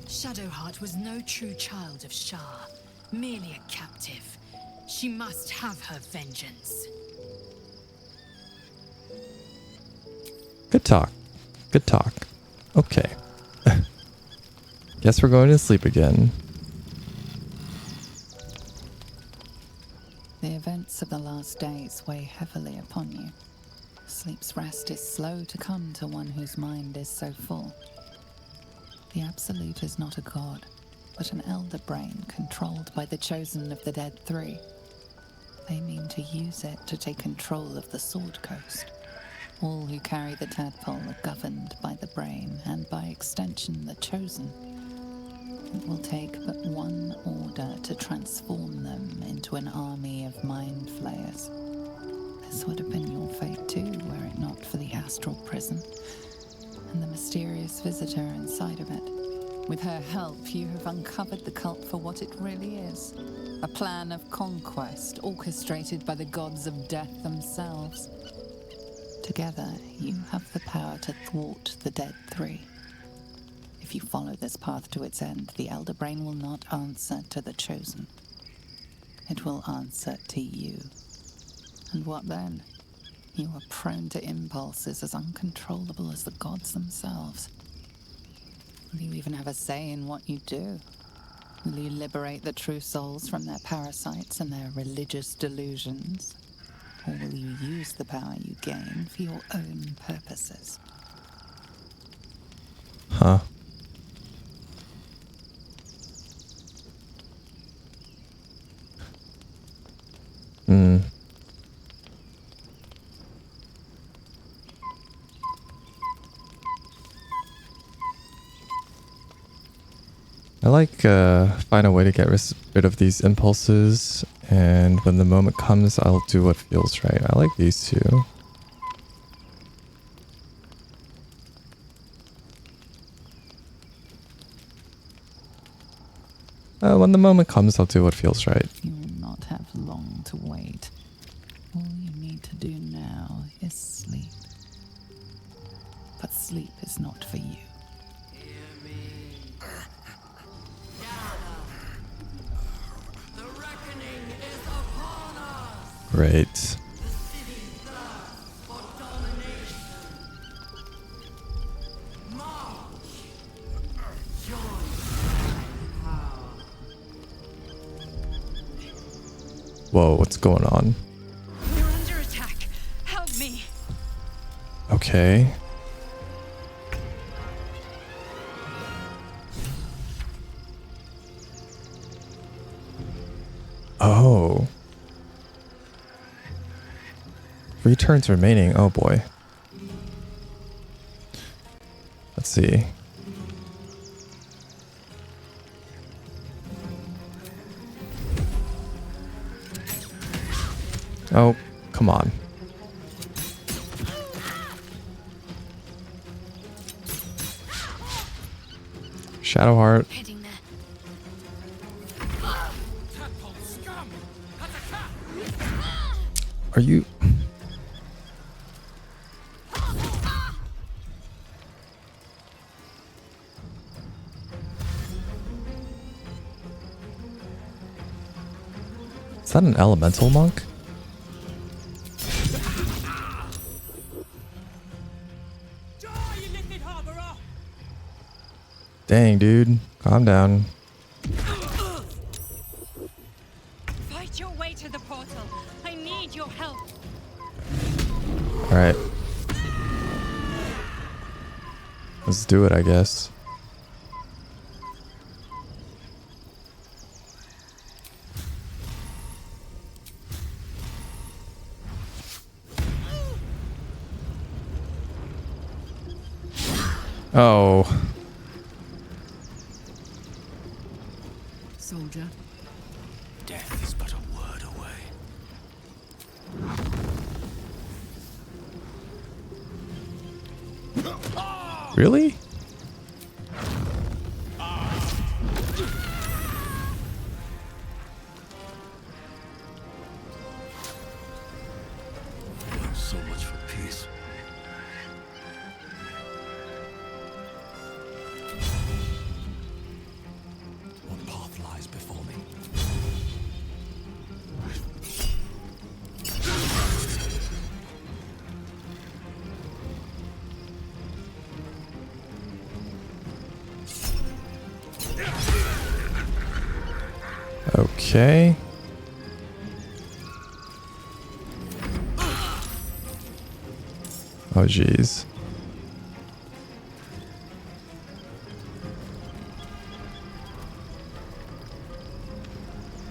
Shadowheart was no true child of Shah, merely a captive. She must have her vengeance. Good talk. Good talk. Okay. Guess we're going to sleep again. The events of the last days weigh heavily upon you. Sleep's rest is slow to come to one whose mind is so full. The Absolute is not a god, but an elder brain controlled by the chosen of the Dead Three. They mean to use it to take control of the Sword Coast. All who carry the tadpole are governed by the brain, and by extension the chosen. It will take but one order to transform them into an army of mind flayers. This would have been your fate too, were it not for the Astral Prism and the mysterious visitor inside of it. With her help, you have uncovered the cult for what it really is. A plan of conquest orchestrated by the gods of death themselves. Together, you have the power to thwart the Dead Three. If you follow this path to its end, the Elder Brain will not answer to the Chosen. It will answer to you. And what then? You are prone to impulses as uncontrollable as the gods themselves. Will you even have a say in what you do? Will you liberate the true souls from their parasites and their religious delusions? Or will you use the power you gain for your own purposes? Huh. I like find a way to get rid of these impulses, and when the moment comes, I'll do what feels right. I like these two. When the moment comes, I'll do what feels right. You will not have long to wait. All you need to do now is sleep. But sleep is not for you. Great. Whoa, what's going on? We're under attack. Help me. Okay. Oh. 3 turns remaining. Oh boy. Let's see. Oh, come on. Shadowheart. Are you... Is that an elemental monk? Dang, dude. Calm down. Fight your way to the portal. I need your help. Alright. Let's do it, I guess. Oh. Soldier. Death is but a word away. Really? So much for peace. What path lies before me? Okay. Oh, jeez.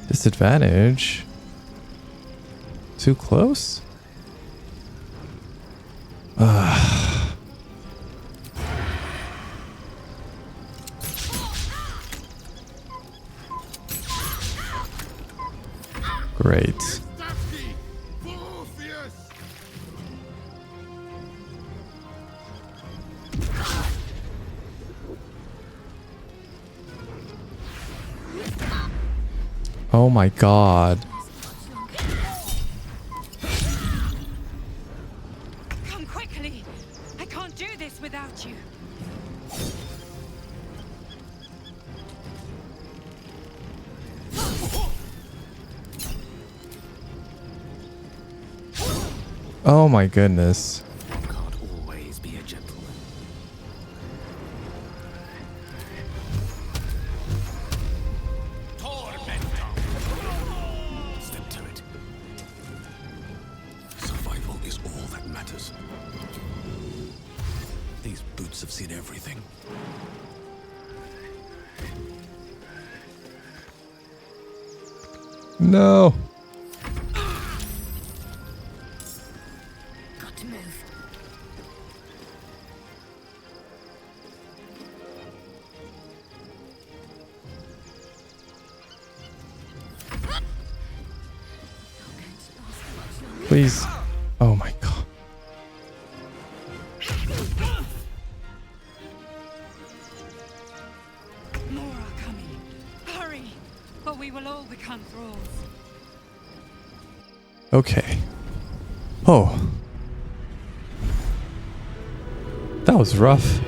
Disadvantage. Too close? Great. Oh my god. Come quickly. I can't do this without you. Oh my goodness. Can't always be a gentleman. Step to it. Survival is all that matters. These boots have seen everything. No. Got to move. Please. Oh my god. More are coming. Hurry, or we will all become thralls. Okay. Oh. That was rough.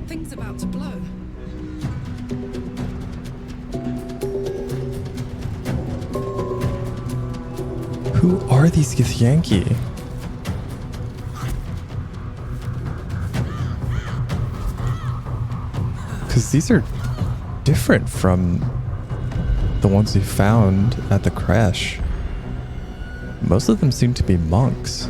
Things about to blow. Who are these Githyanki? Because these are different from the ones we found at the crash. Most of them seem to be monks.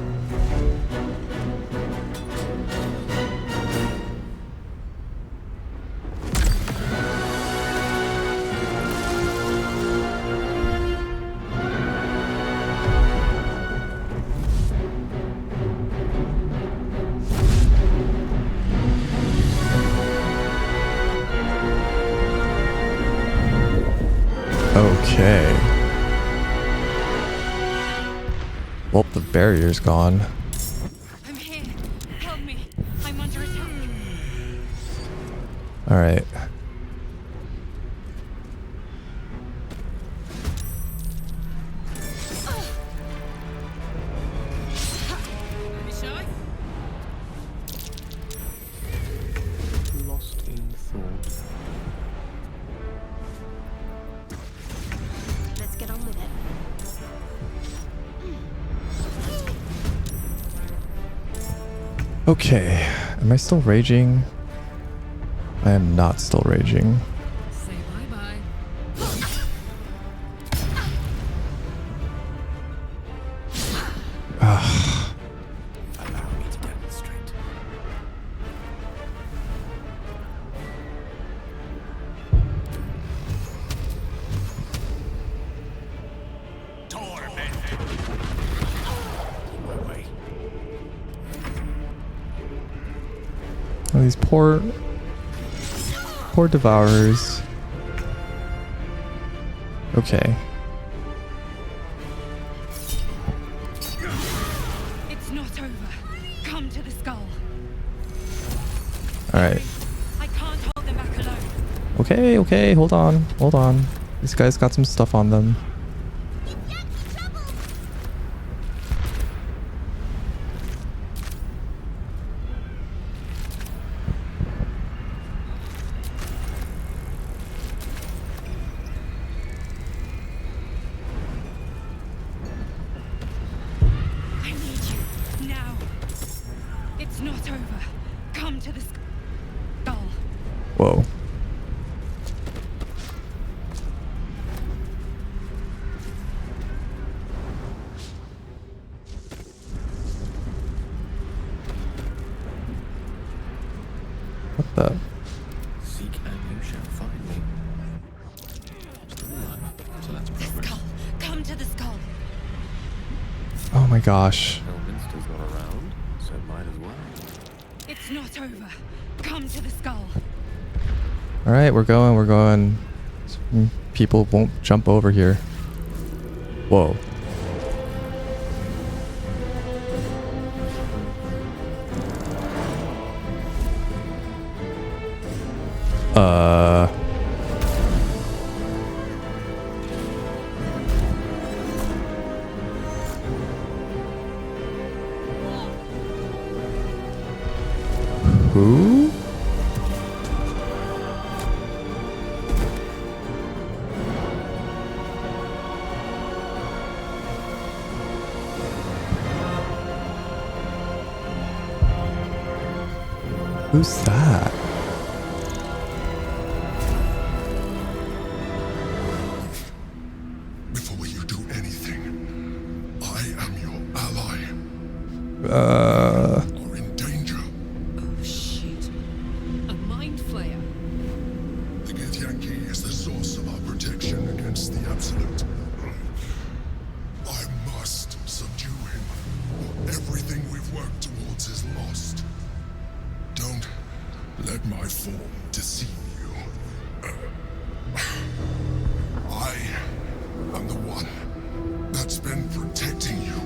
Okay. Well, the barrier's gone. I'm here. Help me. I'm under attack. All right. Lost in thought. Let's get on with it. Okay. Am I still raging? I am not still raging. Say bye-bye. Ugh. Allow me to demonstrate. Tormented. My way. Oh, these poor devourers. Okay. It's not over. Come to the skull. All right. I can't hold them back alone. Okay, okay, hold on. Hold on. These guys got some stuff on them. I need you. Now. It's not over. Come to the skull. Whoa. What the? Seek and you shall find me. So that's progress. Skull. Come to the skull. Oh my gosh. Elminster's not around, so might as well. It's not over. Come to the skull. All right, we're going, we're going. People won't jump over here. Whoa. Who? Who's that? Before you do anything, I am your ally. Are in danger. Oh, shit. A mind flayer. The Githyanki is the source of our protection against the Absolute. I must subdue him, or everything we've worked towards is lost. Don't let my form deceive you. I am the one that's been protecting you.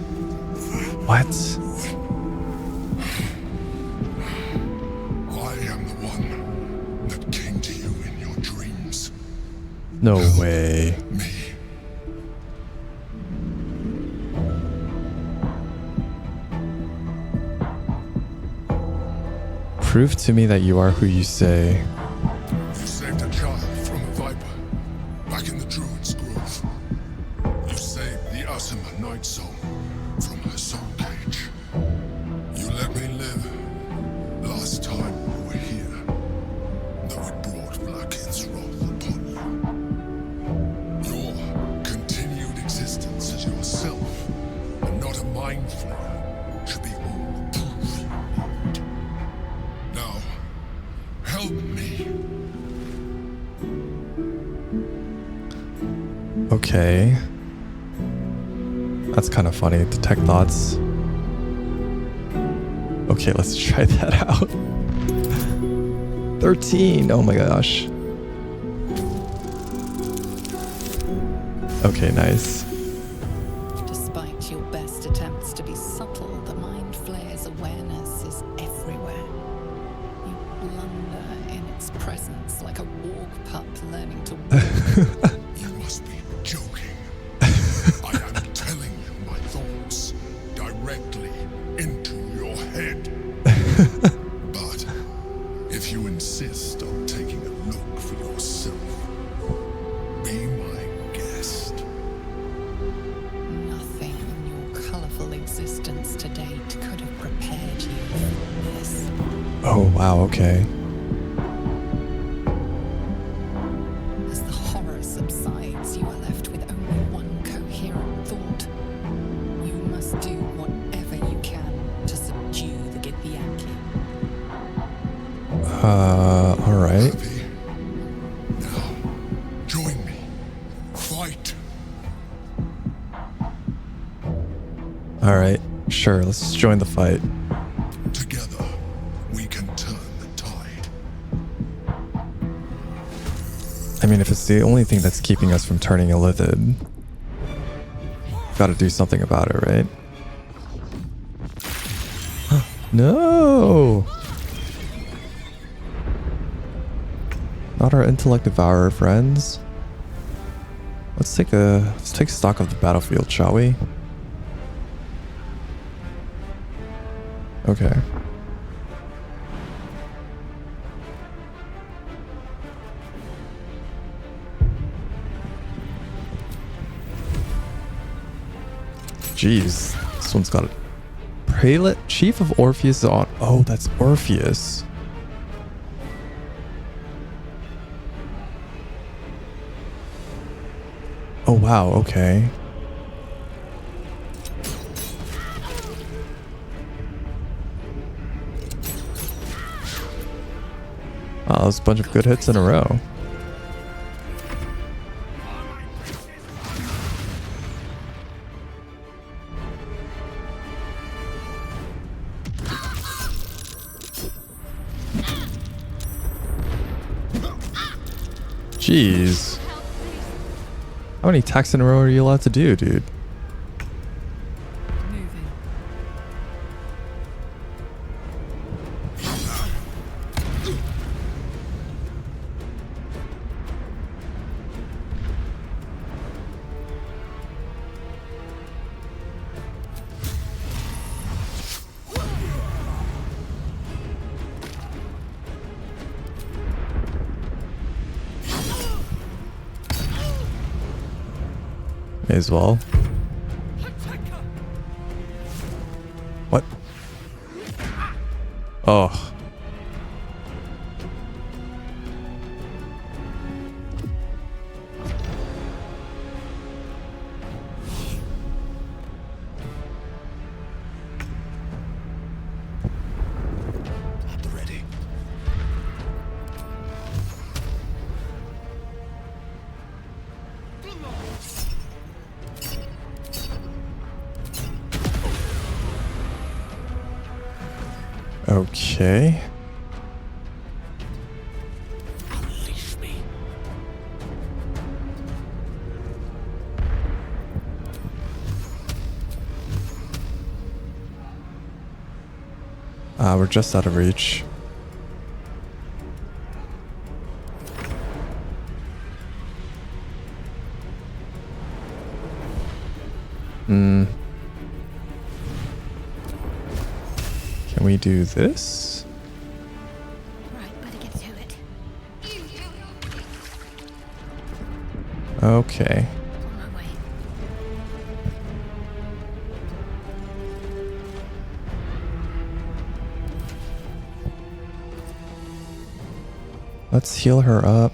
What? I am the one that came to you in your dreams. No way. Me. Prove to me that you are who you say. You saved a child from a viper back in the Druid's Grove. You saved the Asima Night Soul from her soul cage. You let me live last time we were here, though it brought Blackhead's wrath upon you. Your continued existence as yourself, and not a mind flayer, should be all the proof you need. Now, help me. Okay. That's kind of funny. Detect thoughts. Okay, let's try that out. 13. Oh my gosh. Okay, nice. Despite your best attempts to be subtle, the Mind Flayer's awareness is everywhere. You blunder in its presence like a walk pup learning to walk. You must be joking. I am telling you my thoughts directly into your head. But if you insist on taking a look for yourself, be my guest. Nothing in your colourful existence to date could have prepared you for this. Oh, wow, okay. As the horror subsides, you are left with only one coherent thought. You must do whatever you can to subdue the Githyanki. Alright. Now, join me. Fight. Alright, sure, let's just join the fight. Together, we can turn the tide. I mean, if it's the only thing that's keeping us from turning illithid, gotta do something about it, right? No! Not our intellect devourer friends. Let's take stock of the battlefield, shall we? Okay. Jeez, this one's got a prelate. Chief of Orpheus is on. Oh, that's Orpheus. Oh wow, okay. Wow, that was a bunch of good hits in a row. Jeez. How many attacks in a row are you allowed to do, dude? May as well. What? Oh. Okay. Unleash me. We're just out of reach. Can we do this? Okay. On my way. Let's heal her up.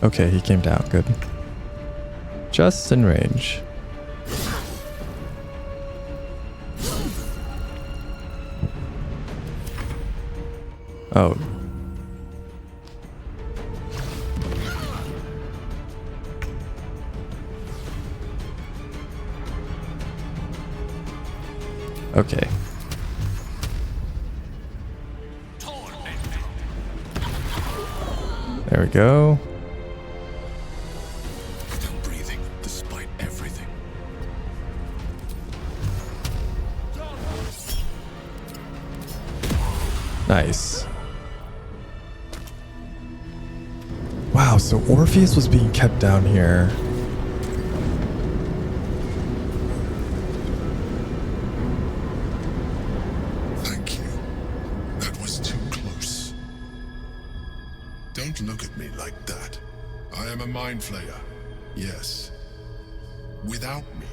Okay, he came down. Good. Just in range. Oh. Okay. There we go. Still breathing, despite everything. Nice. Wow, so Orpheus was being kept down here. Thank you. That was too close. Don't look at me like that. I am a mind flayer. Yes. Without me,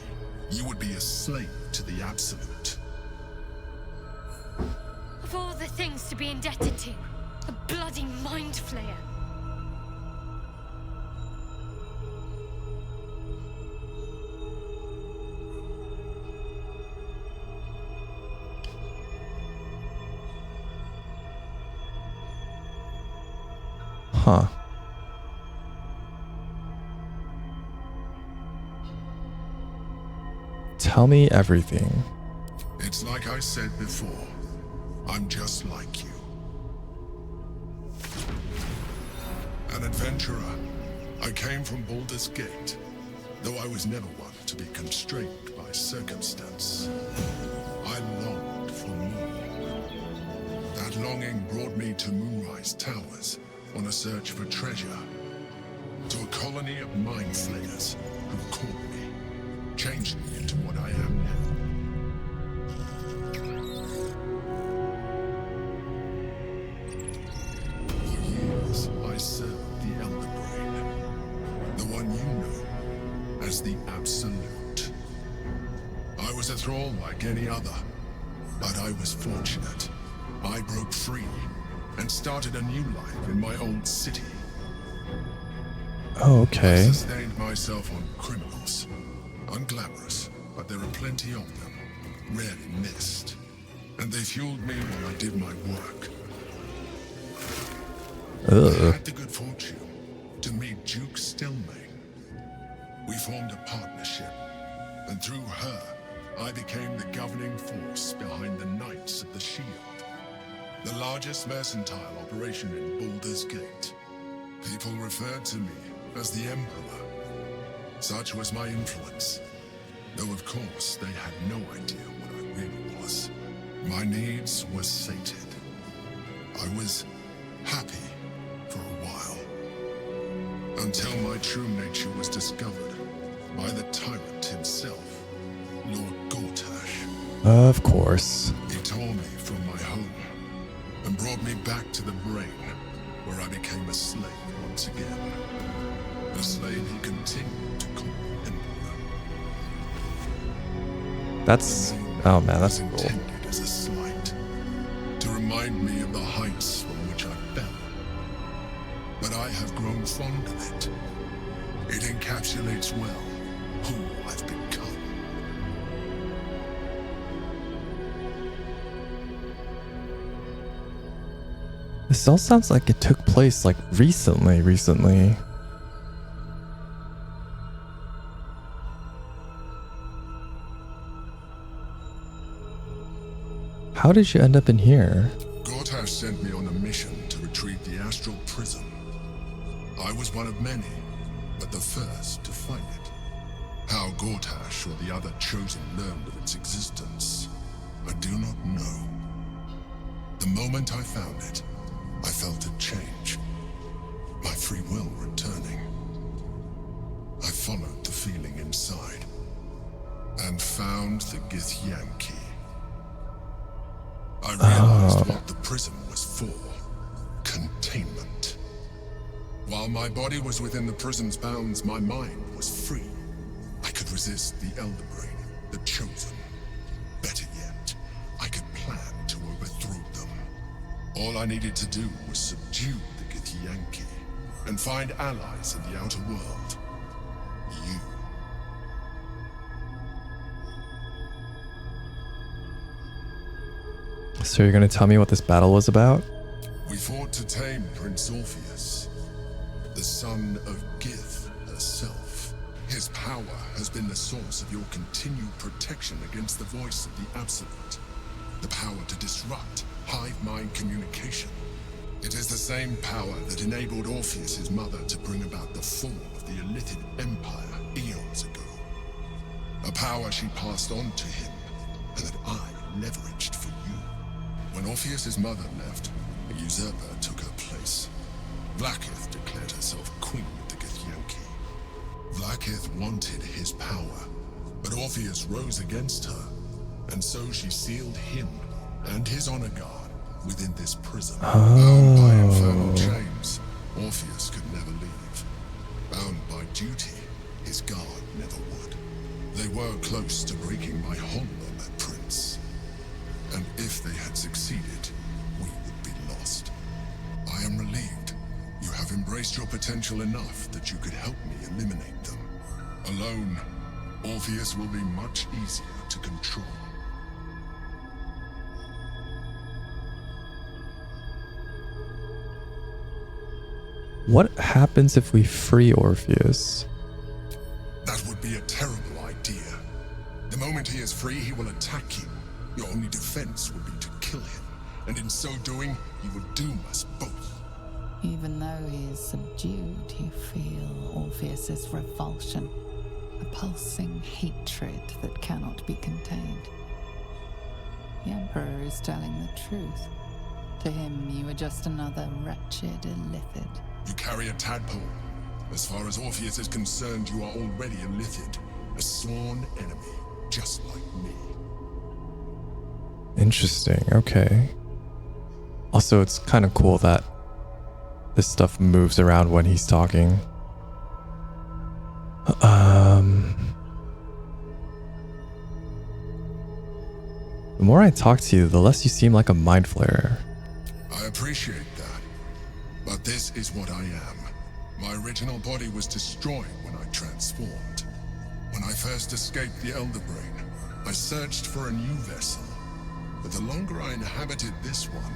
you would be a slave to the Absolute. Of all the things to be indebted to, a bloody mind flayer. Huh. Tell me everything. It's like I said before. I'm just like you. An adventurer. I came from Baldur's Gate, though I was never one to be constrained by circumstance. I longed for more. That longing brought me to Moonrise Towers on a search for treasure. To a colony of mind flayers who caught me, changed me into what I am now. For years, I served the Elder Brain, the one you know as the Absolute. I was a thrall like any other, but I was fortunate. I broke free and started a new life in my old city. Oh, okay. I sustained myself on criminals. Unglamorous, but there are plenty of them, rarely missed. And they fueled me when I did my work. I had the good fortune to meet Duke Stillmain. We formed a partnership, and through her, I became the governing force behind the Knights of the Shield. The largest mercantile operation in Baldur's Gate. People referred to me as the Emperor. Such was my influence. Though of course they had no idea what I really was. My needs were sated. I was happy for a while. Until my true nature was discovered by the tyrant himself, Lord Gortash. Of course. He tore me from my home and brought me back to the Brain, where I became a slave once again. A slave he continued to call Emperor. That's... oh man, that's cool. Intended as a slight, to remind me of the heights from which I fell. But I have grown fond of it. It encapsulates well who I've become. This all sounds like it took place like recently. How did you end up in here? Gortash sent me on a mission to retrieve the Astral Prism. I was one of many, but the first to find it. How Gortash or the other chosen learned of its existence, I do not know. The moment I found it, I felt a change. My free will returning. I followed the feeling inside. And found the Githyanki. I realized what the prism was for. Containment. While my body was within the prism's bounds, my mind was free. I could resist the Elder Brain, the Chosen. Better yet, I could plan to overthrow them. All I needed to do was subdue the Githyanki and find allies in the outer world. You. So you're gonna tell me what this battle was about? We fought to tame Prince Orpheus, the son of Gith herself. His power has been the source of your continued protection against the voice of the Absolute. The power to disrupt hive mind communication. It is the same power that enabled Orpheus's mother to bring about the fall of the Illithid Empire eons ago. A power she passed on to him, and that I leveraged for you. When Orpheus's mother left, a usurper took her place. Vlaakith declared herself queen of the Githyanki. Vlaakith wanted his power, but Orpheus rose against her, and so she sealed him and his honor guard within this prison. Bound by infernal chains, Orpheus could never leave. Bound by duty, his guard never would. They were close to breaking my hold on that prince. And if they had succeeded, we would be lost. I am relieved. You have embraced your potential enough that you could help me eliminate them. Alone, Orpheus will be much easier to control. What happens if we free Orpheus? That would be a terrible idea. The moment he is free, he will attack you. Your only defense would be to kill him, and in so doing, he would doom us both. Even though he is subdued, you feel Orpheus's revulsion, a pulsing hatred that cannot be contained. The Emperor is telling the truth. To him, you are just another wretched Illithid. You carry a tadpole. As far as Orpheus is concerned, you are already a Illithid, a sworn enemy, just like me. Interesting, okay. Also, it's kind of cool that this stuff moves around when he's talking. The more I talk to you, the less you seem like a mind flayer. I appreciate that, but this is what I am. My original body was destroyed when I transformed. When I first escaped the Elder Brain, I searched for a new vessel. But the longer I inhabited this one,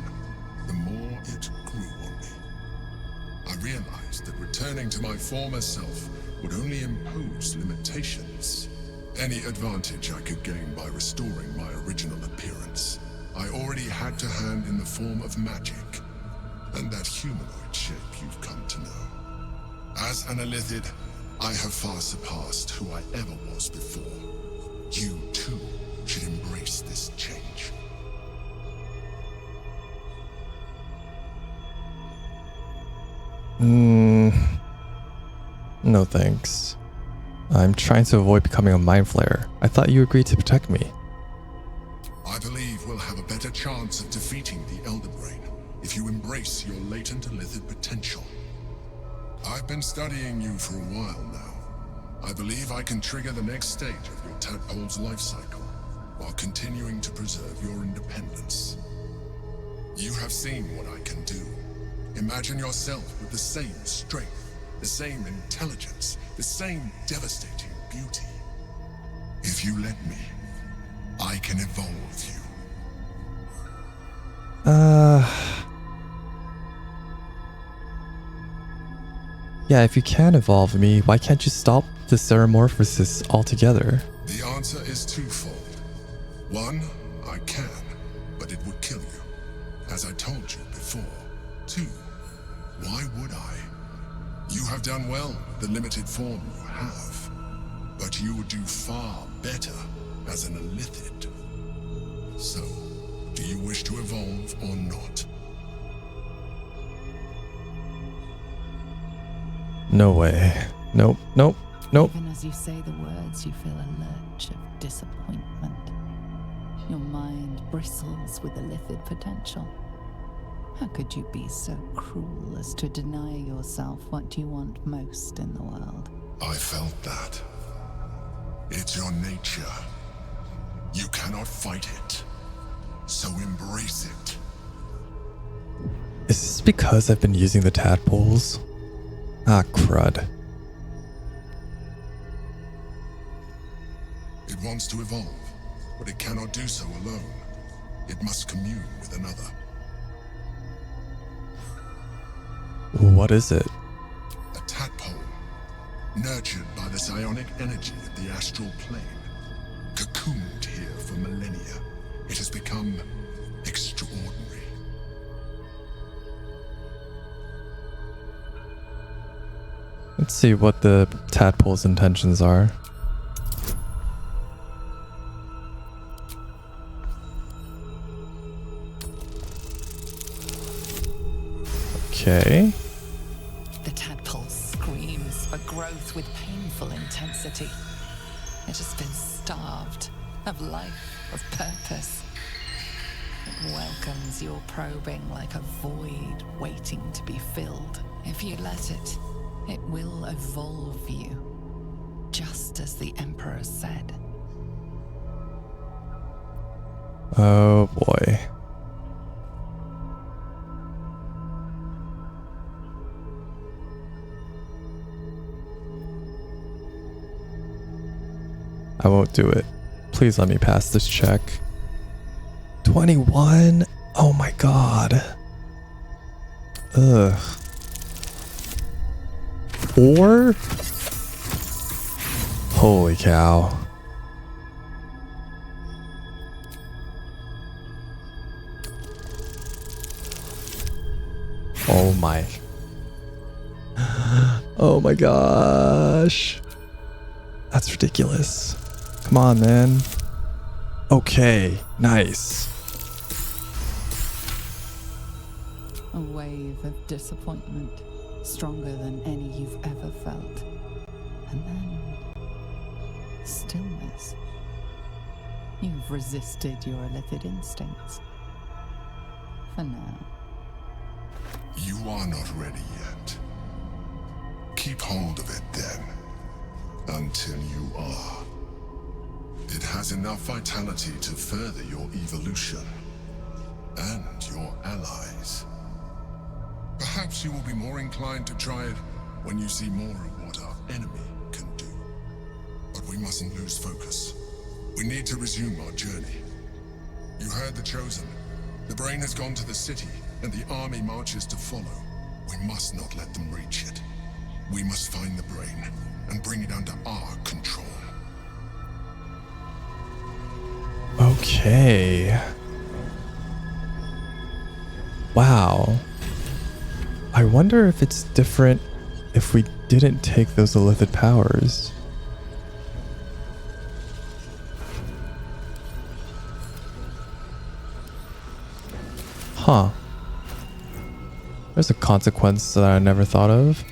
the more it grew on me. I realized that returning to my former self would only impose limitations. Any advantage I could gain by restoring my original appearance, I already had to hand in the form of magic, and that humanoid shape you've come to know. As an Illithid, I have far surpassed who I ever was before. You, too, should embrace this change. No thanks. I'm trying to avoid becoming a mind flayer. I thought you agreed to protect me. I believe we'll have a better chance of defeating the Elder Brain if you embrace your latent Illithid potential. I've been studying you for a while now. I believe I can trigger the next stage of your tadpole's life cycle while continuing to preserve your independence. You have seen what I can do. Imagine yourself with the same strength, the same intelligence, the same devastating beauty. If you let me, I can evolve you. Yeah, if you can evolve me, why can't you stop the Ceramorphosis altogether? The answer is twofold. One, I can, but it would kill you, as I told you before. Two, why would I? You have done well with the limited form you have, but you would do far better as an Illithid. So, do you wish to evolve or not? No way. Nope, nope, Nope. Even as you say the words, you feel a lurch of disappointment. Your mind bristles with illithid potential. How could you be so cruel as to deny yourself what you want most in the world? I felt that. It's your nature. You cannot fight it. So embrace it. Is this because I've been using the tadpoles? Ah, crud. It wants to evolve, but it cannot do so alone. It must commune with another. What is it? A tadpole, nurtured by the psionic energy of the astral plane. Cocooned here for millennia, it has become extraordinary. Let's see what the tadpole's intentions are. Okay. The tadpole screams for growth with painful intensity. It has been starved of life, of purpose. It welcomes your probing like a void waiting to be filled. If you let it, it will evolve you, just as the Emperor said. Oh boy. I won't do it. Please let me pass this check. 21? Oh my god. Ugh. 4? Holy cow. Oh my. Oh my gosh. That's ridiculous. Come on, man. Okay, nice. A wave of disappointment, stronger than any you've ever felt. And then stillness. You've resisted your illithid instincts. For now. You are not ready yet. Keep hold of it then, until you are. It has enough vitality to further your evolution, and your allies. Perhaps you will be more inclined to try it when you see more of what our enemy can do. But we mustn't lose focus. We need to resume our journey. You heard the Chosen. The brain has gone to the city, and the army marches to follow. We must not let them reach it. We must find the brain, and bring it under our control. Okay. Wow. I wonder if it's different if we didn't take those illithid powers. Huh. There's a consequence that I never thought of.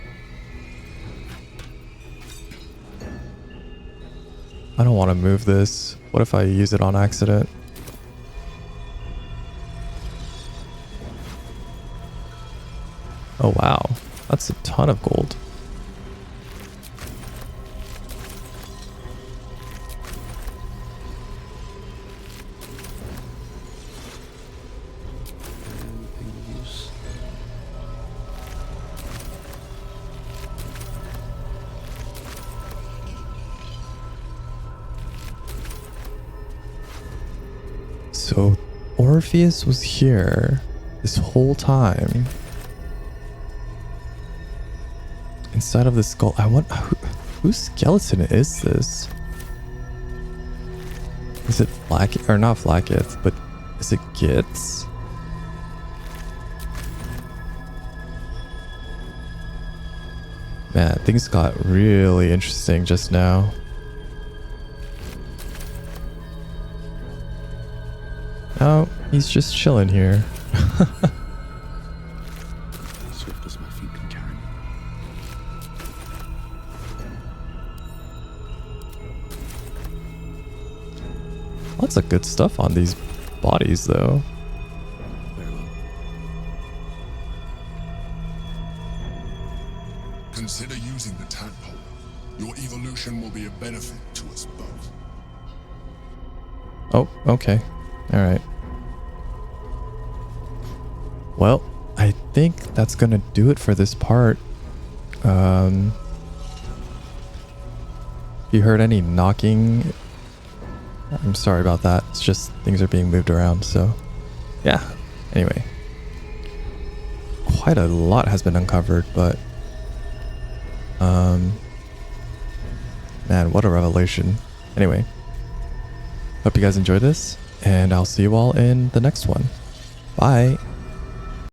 I don't want to move this. What if I use it on accident? Oh wow, that's a ton of gold. So Orpheus was here this whole time. Inside of the skull. I want whose skeleton is this? Is it Flack or not Flacketh, but is it Gitz? Man, things got really interesting just now. Oh, he's just chilling here. Swift as my feet can carry me. Lots of good stuff on these bodies, though. Consider using the tadpole. Your evolution will be a benefit to us both. Oh, okay. Alright. Well, I think that's gonna do it for this part. If you heard any knocking, I'm sorry about that. It's just things are being moved around, so yeah. Anyway. Quite a lot has been uncovered, but man, what a revelation. Anyway, hope you guys enjoyed this, and I'll see you all in the next one. Bye.